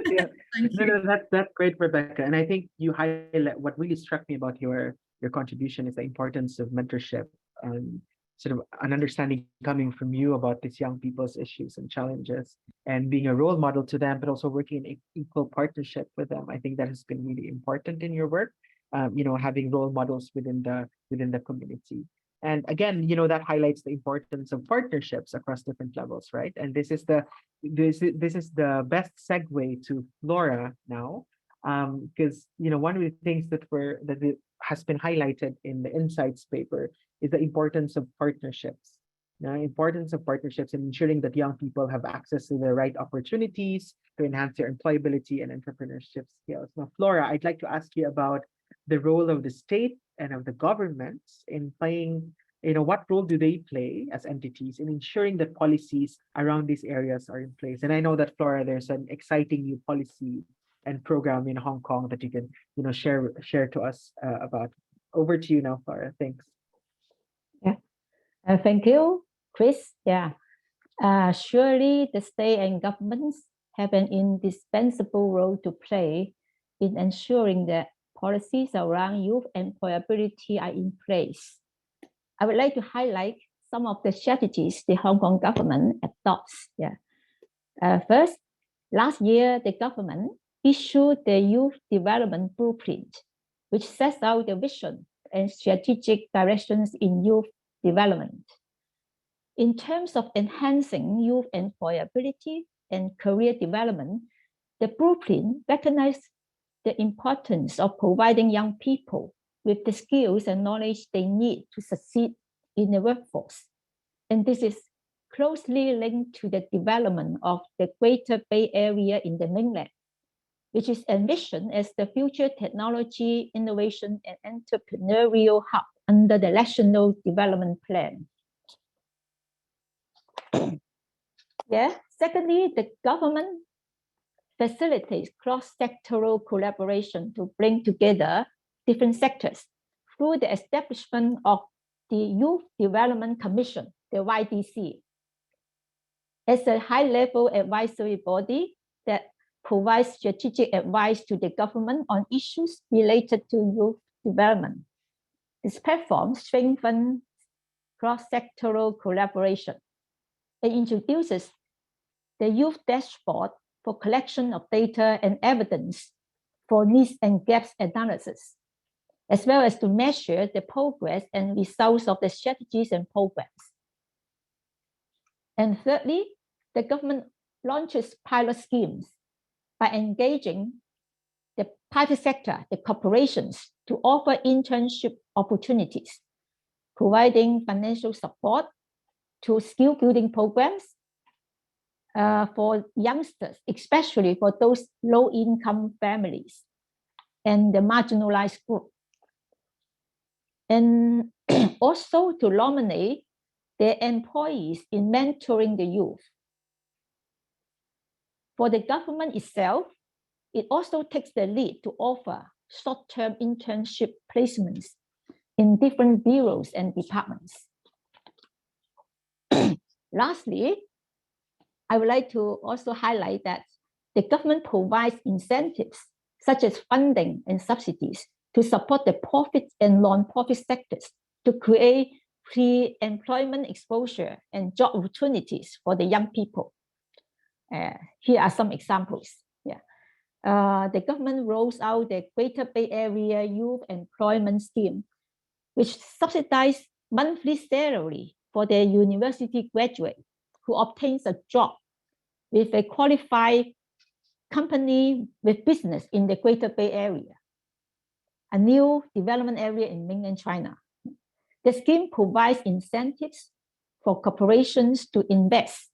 Yeah. Thank you. No, that's great, Rebecca. And I think you highlight what really struck me about your contribution is the importance of mentorship and sort of an understanding coming from you about these young people's issues and challenges, and being a role model to them, but also working in equal partnership with them. I think that has been really important in your work. Having role models within the community. And again, that highlights the importance of partnerships across different levels, right? And this is the best segue to Flora now, because one of the things that has been highlighted in the Insights paper is the importance of partnerships. Importance of partnerships and ensuring that young people have access to the right opportunities to enhance their employability and entrepreneurship skills. Now, Flora, I'd like to ask you about the role of the state and of the governments in playing, what role do they play as entities in ensuring that policies around these areas are in place? And I know that, Flora, there's an exciting new policy and program in Hong Kong that you can, share to us about. Over to you now, Flora. Thanks. Yeah. Thank you, Chris. Yeah. Surely the state and governments have an indispensable role to play in ensuring that policies around youth employability are in place. I would like to highlight some of the strategies the Hong Kong government adopts. First, last year, the government issued the Youth Development Blueprint, which sets out the vision and strategic directions in youth development. In terms of enhancing youth employability and career development, the blueprint recognizes the importance of providing young people with the skills and knowledge they need to succeed in the workforce. And this is closely linked to the development of the Greater Bay Area in the mainland, which is envisioned as the future technology, innovation, and entrepreneurial hub under the National Development Plan. Yeah. Secondly, the government facilitates cross-sectoral collaboration to bring together different sectors through the establishment of the Youth Development Commission, the YDC, as a high-level advisory body that provides strategic advice to the government on issues related to youth development. This platform strengthens cross-sectoral collaboration. It introduces the youth dashboard for collection of data and evidence for needs and gaps analysis, as well as to measure the progress and results of the strategies and programs. And thirdly, the government launches pilot schemes by engaging the private sector, the corporations, to offer internship opportunities, providing financial support to skill building programs for youngsters, especially for those low-income families and the marginalized group. And also to nominate their employees in mentoring the youth. For the government itself, it also takes the lead to offer short-term internship placements in different bureaus and departments. Lastly, I would like to also highlight that the government provides incentives such as funding and subsidies to support the profit and non-profit sectors to create pre-employment exposure and job opportunities for the young people. Here are some examples. The government rolls out the Greater Bay Area Youth Employment Scheme, which subsidizes monthly salary for the university graduate who obtains a job with a qualified company with business in the Greater Bay Area, a new development area in mainland China. The scheme provides incentives for corporations to invest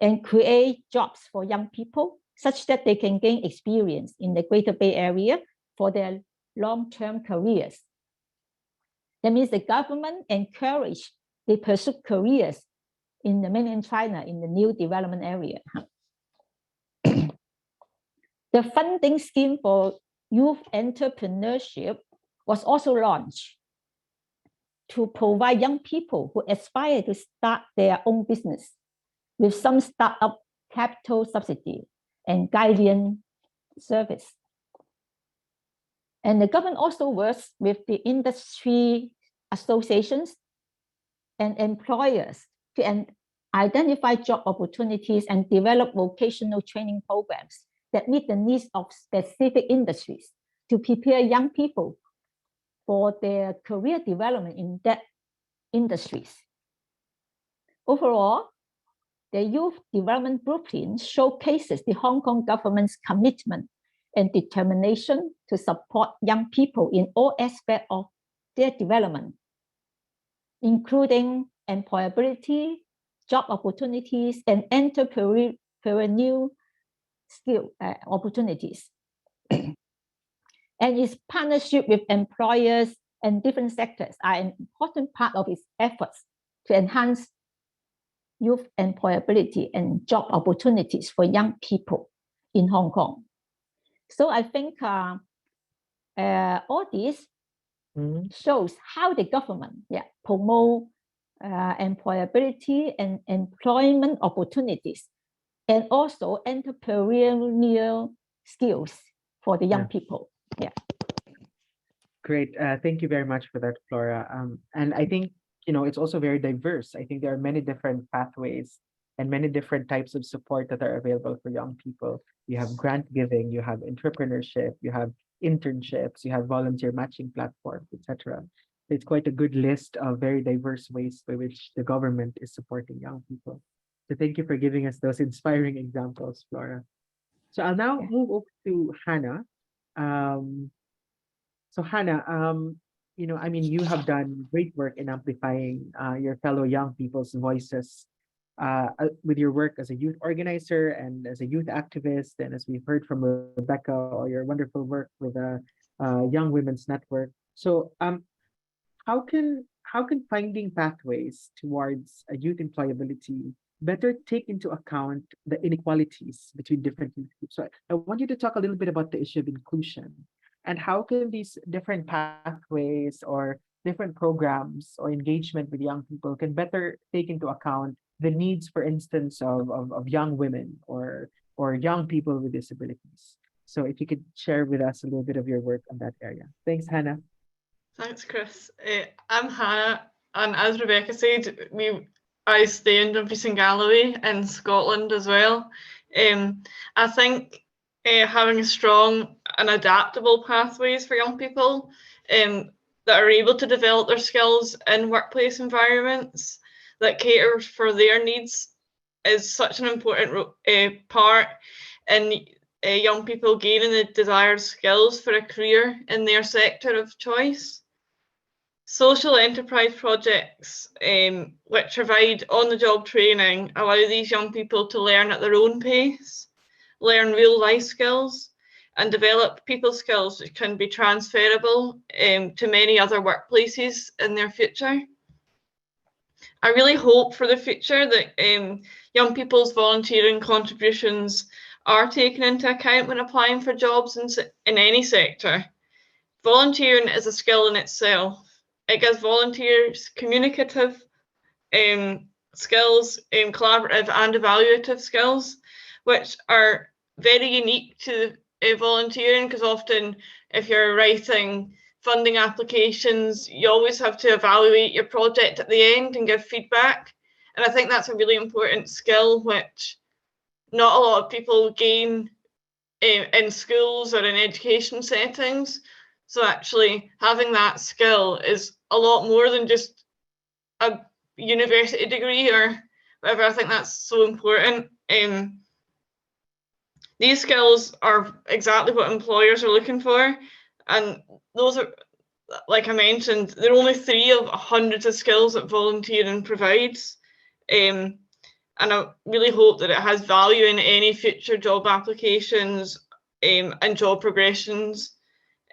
and create jobs for young people such that they can gain experience in the Greater Bay Area for their long-term careers. That means the government encourages they pursue careers in the mainland China in the new development area. The funding scheme for youth entrepreneurship was also launched to provide young people who aspire to start their own business with some startup capital subsidy and guidance service. And the government also works with the industry associations and employers to identify job opportunities and develop vocational training programs that meet the needs of specific industries to prepare young people for their career development in that industries. Overall, the Youth Development Blueprint showcases the Hong Kong government's commitment and determination to support young people in all aspects of their development, including employability, job opportunities, and entrepreneurial skill opportunities. And its partnership with employers and different sectors are an important part of its efforts to enhance youth employability and job opportunities for young people in Hong Kong. So I think all this shows how the government promote employability and employment opportunities, and also entrepreneurial skills for the young people. Great. Thank you very much for that, Flora. And I think, it's also very diverse. I think there are many different pathways and many different types of support that are available for young people. You have grant giving, you have entrepreneurship, you have internships, you have volunteer matching platforms, etc. It's quite a good list of very diverse ways by which the government is supporting young people. So thank you for giving us those inspiring examples, Flora. So I'll now Yeah. move over to Hannah. Um, so Hannah, I mean, you have done great work in amplifying your fellow young people's voices with your work as a youth organizer and as a youth activist, and as we've heard from Rebecca, or your wonderful work with the Young Women's Network. So, how can finding pathways towards a youth employability better take into account the inequalities between different youth groups? So I want you to talk a little bit about the issue of inclusion, and how can these different pathways or different programs or engagement with young people can better take into account the needs, for instance, of young women or young people with disabilities. So if you could share with us a little bit of your work on that area. Thanks, Hannah. Thanks, Chris. I'm Hannah, and as Rebecca said, I stay in Dumfries and Galloway in Scotland as well. I think having a strong and adaptable pathways for young people that are able to develop their skills in workplace environments that cater for their needs is such an important part in young people gaining the desired skills for a career in their sector of choice. Social enterprise projects, which provide on-the-job training, allow these young people to learn at their own pace, learn real-life skills, and develop people skills which can be transferable to many other workplaces in their future. I really hope for the future that young people's volunteering contributions are taken into account when applying for jobs in any sector. Volunteering is a skill in itself. It gives volunteers communicative skills, collaborative and evaluative skills, which are very unique to volunteering, because often if you're writing funding applications, you always have to evaluate your project at the end and give feedback. And I think that's a really important skill which not a lot of people gain in schools or in education settings. So actually having that skill is a lot more than just a university degree or whatever. I think that's so important. These skills are exactly what employers are looking for, and those are, like I mentioned, they're only 3 of hundreds of skills that volunteering provides. And I really hope that it has value in any future job applications and job progressions.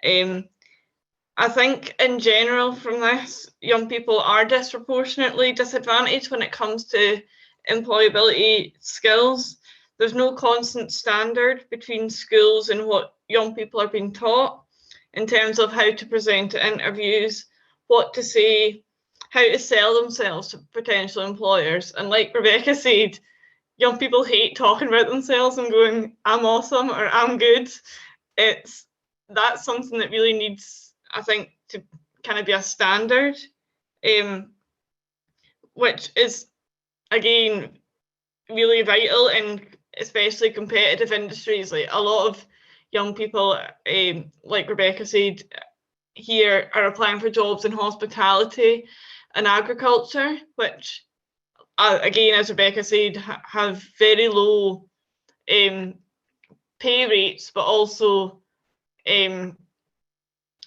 I think in general from this, young people are disproportionately disadvantaged when it comes to employability skills. There's no constant standard between schools and what young people are being taught in terms of how to present at interviews, what to say, how to sell themselves to potential employers. And like Rebecca said, young people hate talking about themselves and going, I'm awesome or I'm good. That's something that really needs, I think, to kind of be a standard, which is, again, really vital in especially competitive industries. Like a lot of young people, like Rebecca said, here are applying for jobs in hospitality and agriculture, which, again, as Rebecca said, have very low pay rates, but also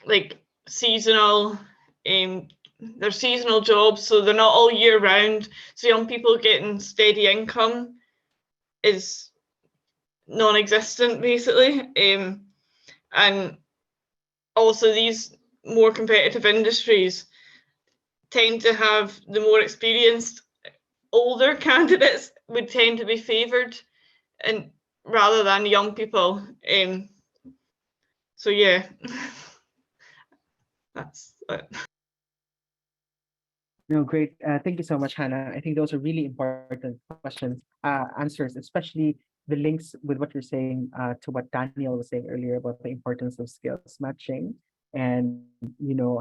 like seasonal, they're seasonal jobs, so they're not all year round. So young people getting steady income is non-existent, basically. And also these more competitive industries tend to have the more experienced older candidates would tend to be favoured, and rather than young people. So yeah, that's it. No, great. Thank you so much, Hannah. I think those are really important questions, answers, especially the links with what you're saying to what Daniel was saying earlier about the importance of skills matching, and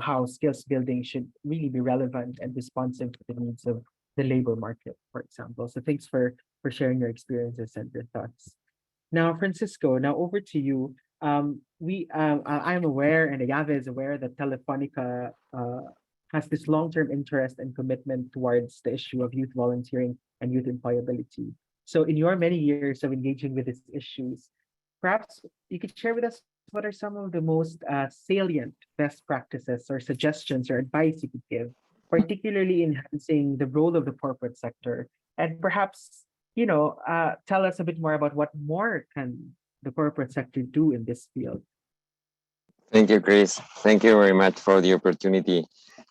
how skills building should really be relevant and responsive to the needs of the labor market, for example. So thanks for sharing your experiences and your thoughts. Now, Francisco, now over to you. I'm aware, and IAVE is aware, that Telefonica has this long-term interest and commitment towards the issue of youth volunteering and youth employability. So in your many years of engaging with these issues, perhaps you could share with us what are some of the most salient best practices or suggestions or advice you could give, particularly enhancing the role of the corporate sector, and perhaps, tell us a bit more about what more can the corporate sector do in this field. Thank you, Chris. Thank you very much for the opportunity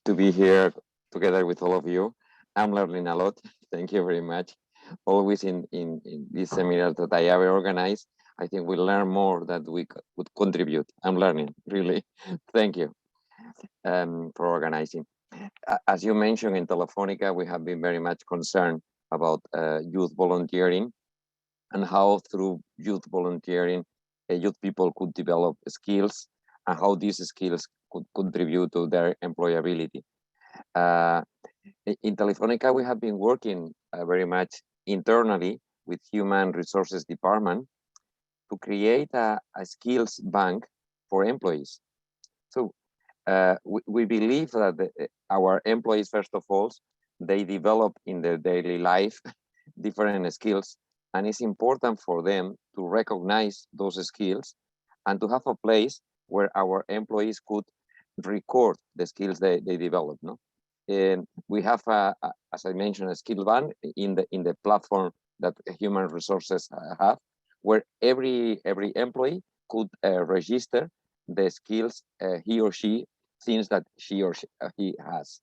to be here together with all of you. I'm learning a lot. Thank you very much. Always in these seminars that I ever organize, I think we learn more that we could contribute. I'm learning, really. Thank you for organizing. As you mentioned, in Telefonica, we have been very much concerned about youth volunteering and how through youth volunteering, youth people could develop skills and how these skills could contribute to their employability. In Telefonica, we have been working very much internally with Human Resources Department to create a skills bank for employees. So we believe that our employees, first of all, they develop in their daily life different skills, and it's important for them to recognize those skills and to have a place where our employees could record the skills they develop. No, and we have, as I mentioned, a skill bank in the platform that Human Resources have, where every employee could register the skills he or she thinks that she or he has.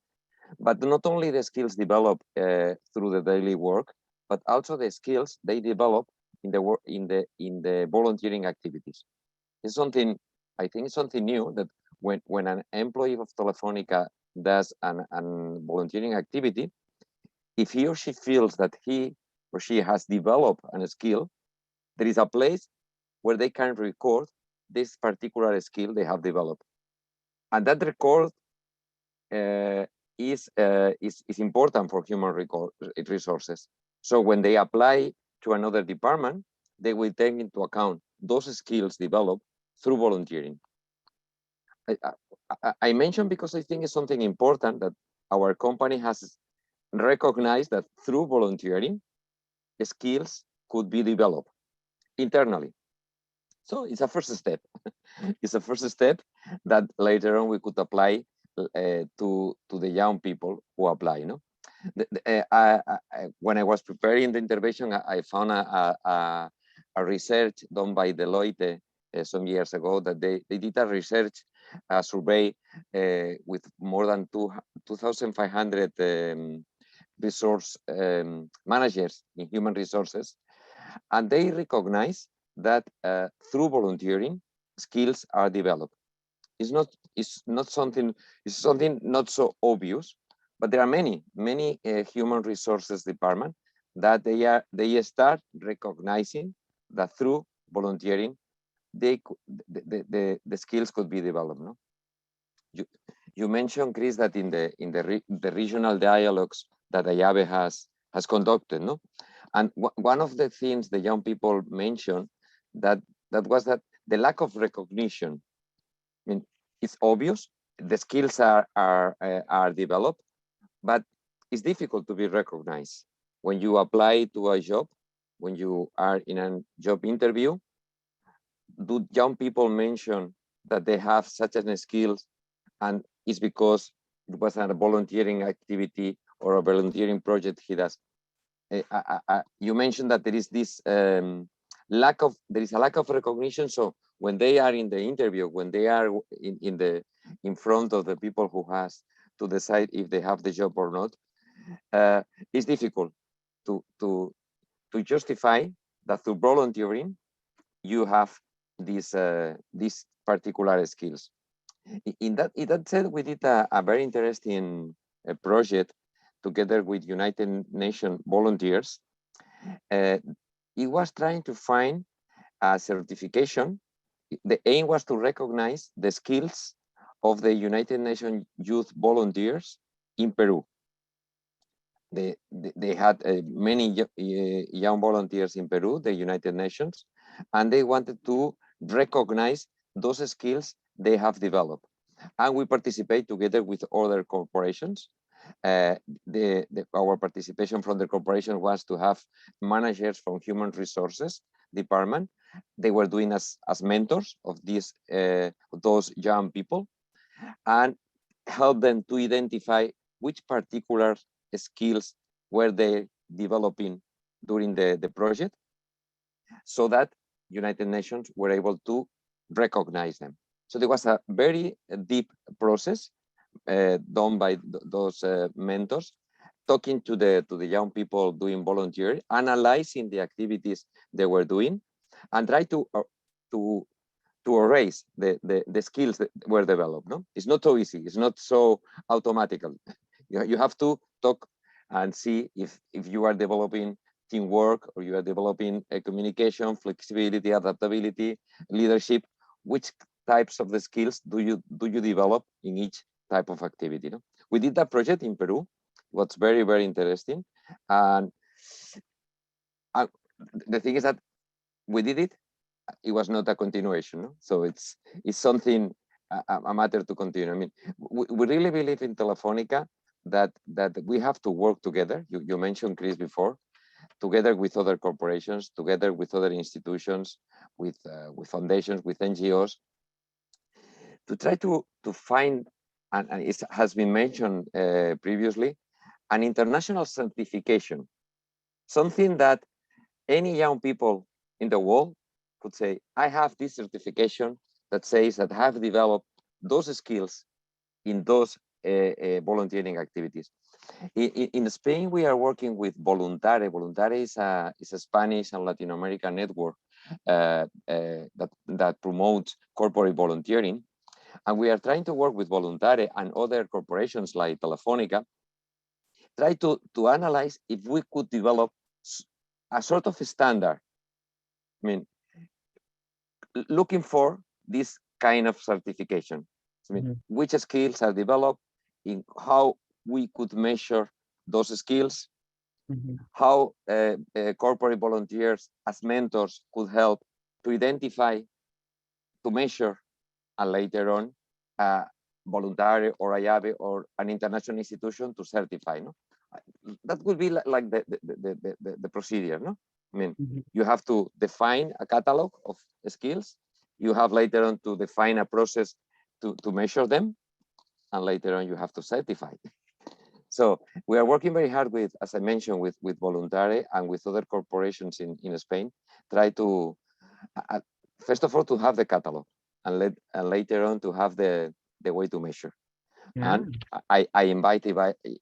But not only the skills developed through the daily work, but also the skills they develop in the work in the volunteering activities. It's something, I think it's something new, that when an employee of Telefonica does an volunteering activity, if he or she feels that he or she has developed a skill, there is a place where they can record this particular skill they have developed. And that record is important for human resources. So when they apply to another department, they will take into account those skills developed through volunteering. I mentioned because I think it's something important that our company has recognized that through volunteering, skills could be developed internally. So it's a first step. It's a first step that later on we could apply to the young people who apply. When I was preparing the intervention, I found a research done by Deloitte some years ago that they did a research survey with more than 2,500 resource managers in human resources, and they recognize that through volunteering, skills are developed. It's something not so obvious, but there are many human resources department that they start recognizing that through volunteering, the skills could be developed. No, you mentioned, Chris, that in the regional dialogues that IAVE has conducted, no, and one of the things the young people mentioned that was that the lack of recognition. I mean, it's obvious the skills are developed, but it's difficult to be recognized when you apply to a job, when you are in a job interview. Do young people mention that they have such a skills, and it's because it was a volunteering activity or a volunteering project he does? You mentioned that there is this lack of recognition. So when they are in the interview, when they are in front of the people who has to decide if they have the job or not, it's difficult to justify that through volunteering you have these particular skills. In that said, we did a very interesting project together with United Nations volunteers. It was trying to find a certification. The aim was to recognize the skills of the United Nations youth volunteers in Peru. they had many young volunteers in Peru, the United Nations, and they wanted to recognize those skills they have developed. And we participate together with other corporations. Our participation from the corporation was to have managers from human resources department. They were doing as mentors of those young people, and help them to identify which particular skills were they developing during the project, so that United Nations were able to recognize them. So there was a very deep process done by those mentors, talking to the young people doing volunteering, analyzing the activities they were doing, and try to erase the skills that were developed. No, it's not so easy. It's not so automatical. You have to talk and see if you are developing teamwork, or you are developing communication, flexibility, adaptability, leadership. Which types of the skills do you develop in each type of activity? No? We did that project in Peru. What's very, very interesting. And the thing is that we did it. It was not a continuation. No? So it's something, a matter to continue. I mean, we really believe in Telefonica that we have to work together. You mentioned, Chris, before, together with other corporations, together with other institutions, with foundations, with NGOs, to try to find, and it has been mentioned previously, an international certification, something that any young people in the world could say, I have this certification that says that I have developed those skills in those volunteering activities. In Spain, we are working with Voluntare. Voluntare is a Spanish and Latin American network that promotes corporate volunteering. And we are trying to work with Voluntare and other corporations like Telefonica, try to analyze if we could develop a sort of standard. I mean, looking for this kind of certification. I mean, which skills are developed, in how we could measure those skills, how corporate volunteers as mentors could help to identify, to measure, and later on, Voluntary or IAVE or an international institution to certify. No, that would be like the procedure. No, I mean, you have to define a catalog of skills. You have later on to define a process to measure them, and later on you have to certify. So we are working very hard with, as I mentioned, with Voluntare and with other corporations in Spain. Try to first of all to have the catalog, and later on to have the way to measure. Yeah. And I invited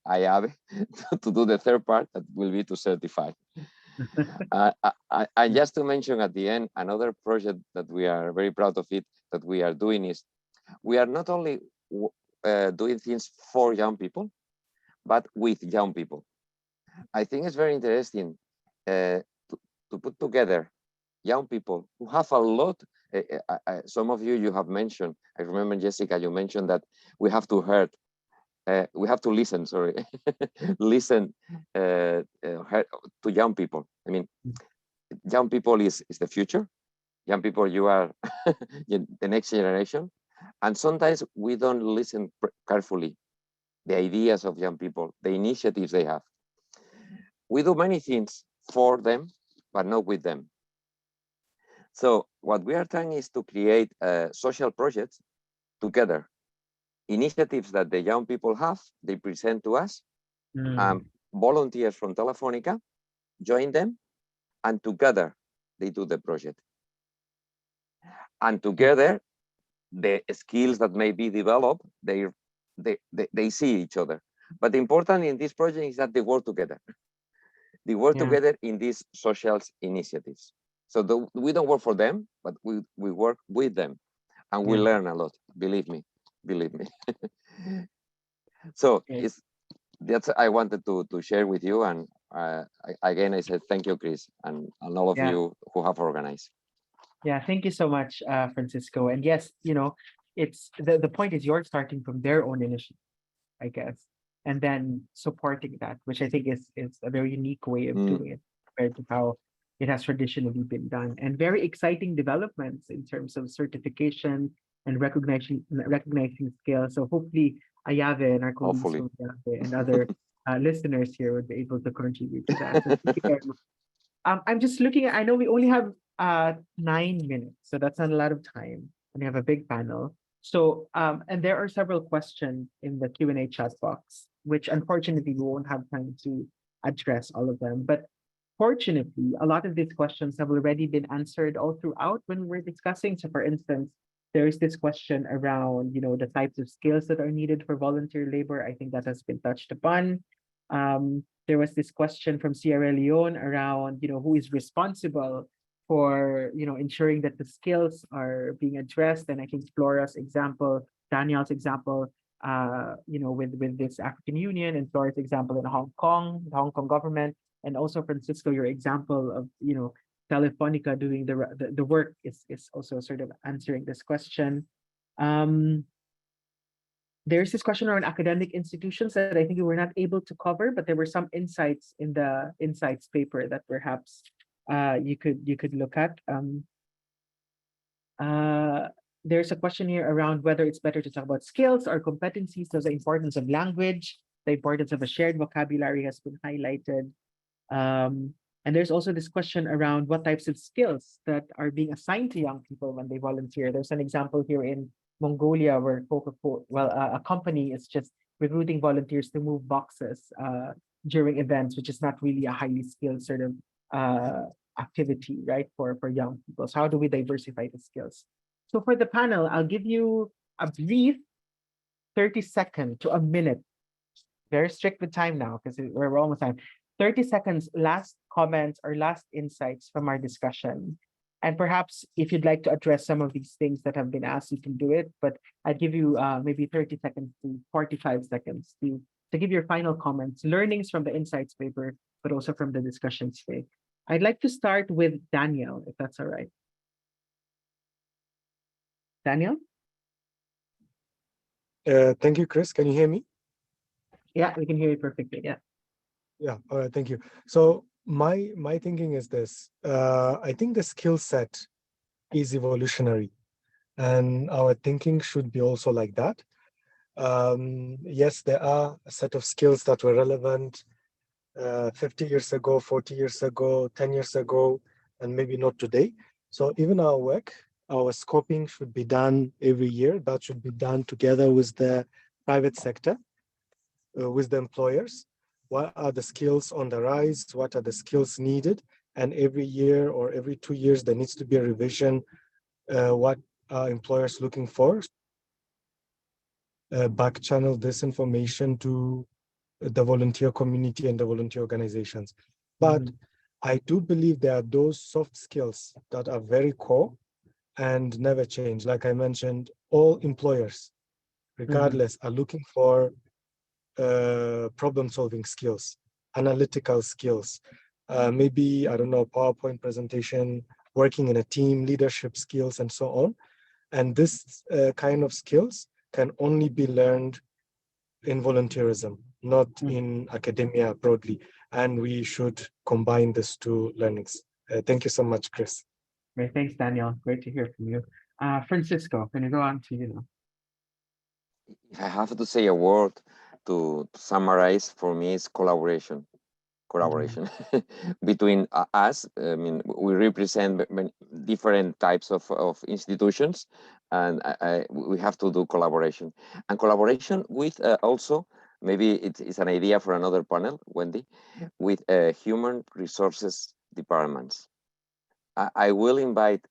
IAVE to do the third part, that will be to certify. And just to mention at the end, another project that we are very proud of it, that we are doing, is we are not only doing things for young people, but with young people. I think it's very interesting to put together young people who have a lot. Some of you have mentioned, I remember, Jessica, you mentioned that we have to listen, sorry, listen to young people. I mean, young people is the future. Young people, you are the next generation. And sometimes we don't listen carefully the ideas of young people, the initiatives they have. We do many things for them, but not with them. So what we are trying is to create social projects together, initiatives that the young people have, they present to us, volunteers from Telefonica join them, and together they do the project. And together, the skills that may be developed, they see each other. But the important in this project is that they work together. They work together in these social initiatives. So we don't work for them, but we work with them, and we learn a lot. Believe me. So that's I wanted to share with you. And again, I said thank you, Chris, and all of you who have organized. Yeah, thank you so much, Francisco. And yes, it's the point is you're starting from their own initiative, I guess. and then supporting that, which I think is a very unique way of doing it compared to how it has traditionally been done. And very exciting developments in terms of certification and recognizing skills. So hopefully IAVE and our colleagues Hopefully. from IAVE and other listeners here would be able to contribute to that. So thank you very much. I'm just looking at, I know we only have 9 minutes, so that's not a lot of time. And we have a big panel. So, and there are several questions in the Q&A chat box, which unfortunately we won't have time to address all of them. But fortunately, a lot of these questions have already been answered all throughout when we were discussing. So for instance, there is this question around, the types of skills that are needed for volunteer labor. I think that has been touched upon. There was this question from Sierra Leone around, who is responsible for, ensuring that the skills are being addressed. And I think Flora's example, Daniel's example, with this African Union, and Flora's example in Hong Kong, the Hong Kong government, and also Francisco, your example of, Telefonica doing the work is also sort of answering this question. There's this question around academic institutions that I think we were not able to cover, but there were some insights in the insights paper that perhaps you could look at. There's a question here around whether it's better to talk about skills or competencies. So the importance of language, the importance of a shared vocabulary has been highlighted. And there's also this question around what types of skills that are being assigned to young people when they volunteer. There's an example here in Mongolia where Coca-Cola, a company is just recruiting volunteers to move boxes during events, which is not really a highly skilled sort of activity, right, for young people. So how do we diversify the skills? So for the panel, I'll give you a brief 30-second to a minute. Very strict with time now because we're almost time. 30 seconds, last comments or last insights from our discussion. And perhaps if you'd like to address some of these things that have been asked, you can do it. But I'd give you maybe 30 seconds to 45 seconds to give your final comments, learnings from the insights paper, but also from the discussion today. I'd like to start with Daniel, if that's all right. Daniel? Thank you, Chris. Can you hear me? Yeah, we can hear you perfectly. Yeah. Yeah. All right. Thank you. So my thinking is this. I think the skill set is evolutionary, and our thinking should be also like that. Yes, there are a set of skills that were relevant 50 years ago, 40 years ago, 10 years ago, and maybe not today. So even our work, our scoping should be done every year. That should be done together with the private sector, with the employers. What are the skills on the rise? What are the skills needed? And every year or every 2 years, there needs to be a revision. What are employers looking for? Back channel this information to the volunteer community and the volunteer organizations. But I do believe there are those soft skills that are very core and never change. Like I mentioned, all employers, regardless, are looking for problem-solving skills, analytical skills, maybe, I don't know, PowerPoint presentation, working in a team, leadership skills, and so on. And this kind of skills can only be learned in volunteerism, not in academia broadly. And we should combine these two learnings. Thank you so much, Chris. Great, thanks, Daniel. Great to hear from you. Francisco, can you go on to, If I have to say a word to summarize, for me, it's collaboration. Collaboration between us. I mean, we represent different types of institutions, and we have to do collaboration. And collaboration with also, maybe it's an idea for another panel, Wendy, with human resources departments. I will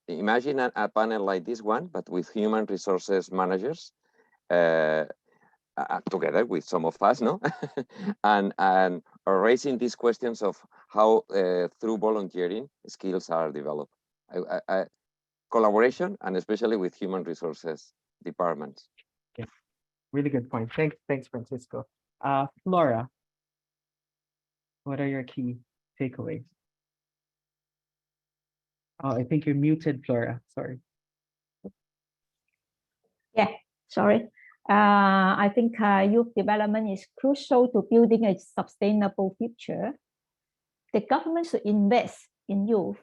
imagine a panel like this one, but with human resources managers, together with some of us, no? and raising these questions of how through volunteering skills are developed. Collaboration, and especially with human resources departments. Yeah, really good point. Thanks, Francisco. Flora, what are your key takeaways? Oh, I think you're muted, Flora. Sorry. Yeah, sorry. I think youth development is crucial to building a sustainable future. The government should invest in youth,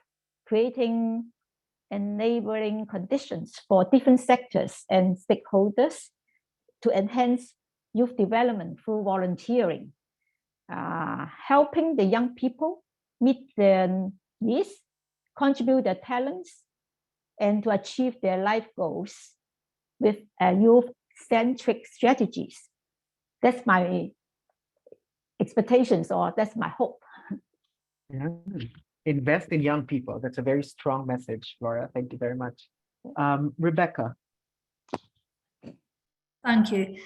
creating enabling conditions for different sectors and stakeholders to enhance youth development through volunteering, helping the young people meet their needs, contribute their talents, and to achieve their life goals with youth-centric strategies. That's my expectations, or that's my hope. Yeah. Invest in young people. That's a very strong message, Laura. Thank you very much. Rebecca. Thank you.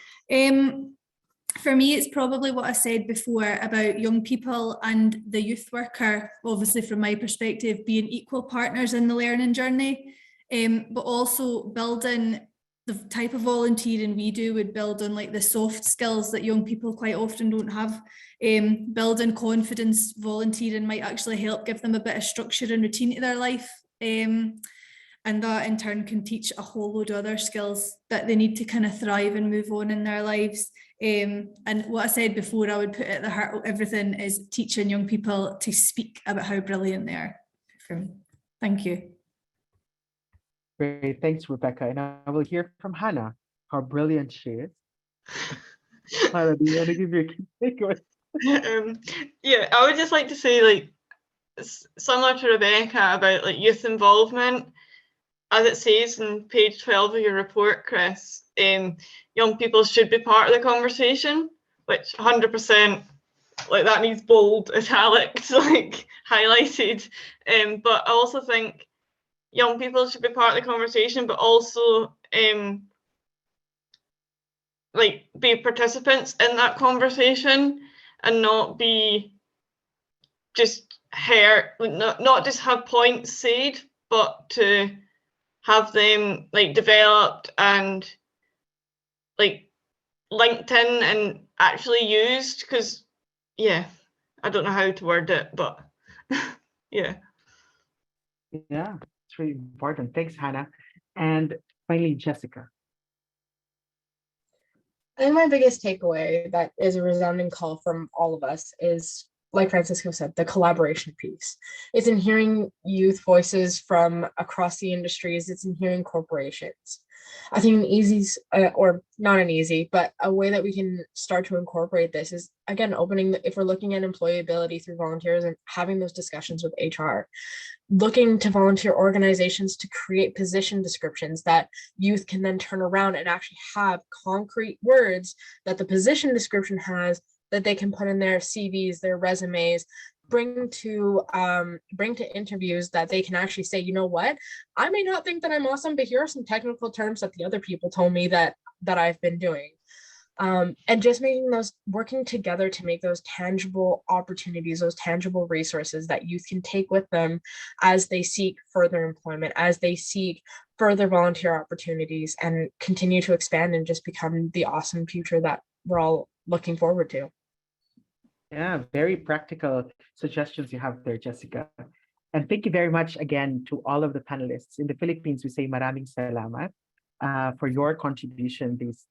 For me, it's probably what I said before about young people and the youth worker, obviously from my perspective, being equal partners in the learning journey, but also building the type of volunteering we do would build on like the soft skills that young people quite often don't have. Building confidence volunteering might actually help give them a bit of structure and routine to their life. And that in turn can teach a whole load of other skills that they need to kind of thrive and move on in their lives. And what I said before, I would put at the heart of everything is teaching young people to speak about how brilliant they are. Thank you. Great, thanks, Rebecca. And I will hear from Hannah, how brilliant she is. Hannah, do you want to give your key takeaway? Yeah, I would just like to say, like, similar to Rebecca about like youth involvement, as it says in page 12 of your report, Chris, young people should be part of the conversation, which 100%, like that needs bold, italics, like highlighted. But I also think young people should be part of the conversation, but also like be participants in that conversation and not be just heard, not just have points said, but to have them like developed and like linked in and actually used, because yeah, I don't know how to word it, but yeah. Yeah, it's really important. Thanks, Hannah. And finally, Jessica. I think my biggest takeaway that is a resounding call from all of us is, like Francisco said, the collaboration piece. It's in hearing youth voices from across the industries. It's in hearing corporations. I think an easy, or not an easy, but a way that we can start to incorporate this is, again, opening, if we're looking at employability through volunteers and having those discussions with HR, looking to volunteer organizations to create position descriptions that youth can then turn around and actually have concrete words that the position description has that they can put in their CVs, their resumes, bring to interviews that they can actually say, you know what, I may not think that I'm awesome, but here are some technical terms that the other people told me that I've been doing. And just making those, working together to make those tangible opportunities, those tangible resources that youth can take with them as they seek further employment, as they seek further volunteer opportunities, and continue to expand and just become the awesome future that we're all looking forward to. Yeah, very practical suggestions you have there, Jessica. And thank you very much again to all of the panelists. In the Philippines, we say maraming salamat for your contribution this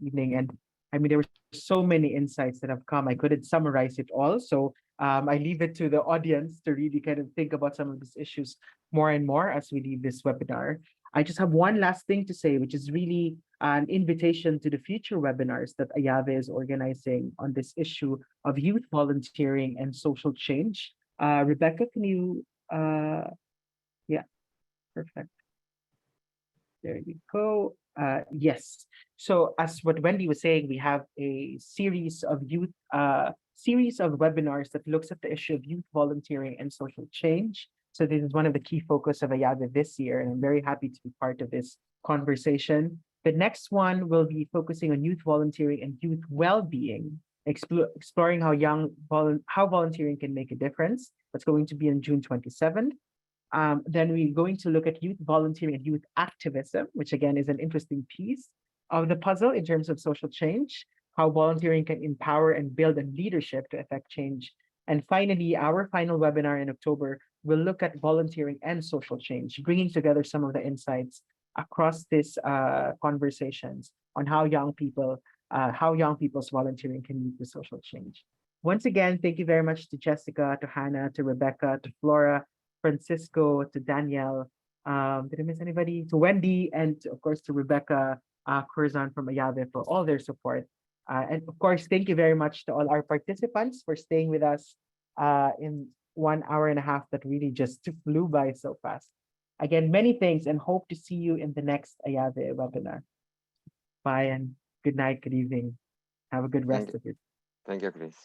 evening. And I mean, there were so many insights that have come. I couldn't summarize it all. So I leave it to the audience to really kind of think about some of these issues more and more as we leave this webinar. I just have one last thing to say, which is really an invitation to the future webinars that IAVE is organizing on this issue of youth volunteering and social change. Rebecca, can you, yeah, perfect. There you go. Yes. So as what Wendy was saying, we have a series of webinars that looks at the issue of youth volunteering and social change. So this is one of the key focus of IAVE this year, and I'm very happy to be part of this conversation. The next one will be focusing on youth volunteering and youth well-being, exploring how volunteering can make a difference. That's going to be on June 27th. Then we're going to look at youth volunteering and youth activism, which again is an interesting piece of the puzzle in terms of social change, how volunteering can empower and build a leadership to effect change. And finally, our final webinar in October will look at volunteering and social change, bringing together some of the insights across these conversations on how young people's volunteering can lead to social change. Once again, thank you very much to Jessica, to Hannah, to Rebecca, to Flora, Francisco, to Danielle. Did I miss anybody? To Wendy, and of course to Rebecca Curzon from IAVE for all their support. And of course, thank you very much to all our participants for staying with us in 1 hour and a half that really just flew by so fast. Again, many thanks, and hope to see you in the next IAVE webinar. Bye and good night, good evening. Have a good rest of your day. Thank you, Chris.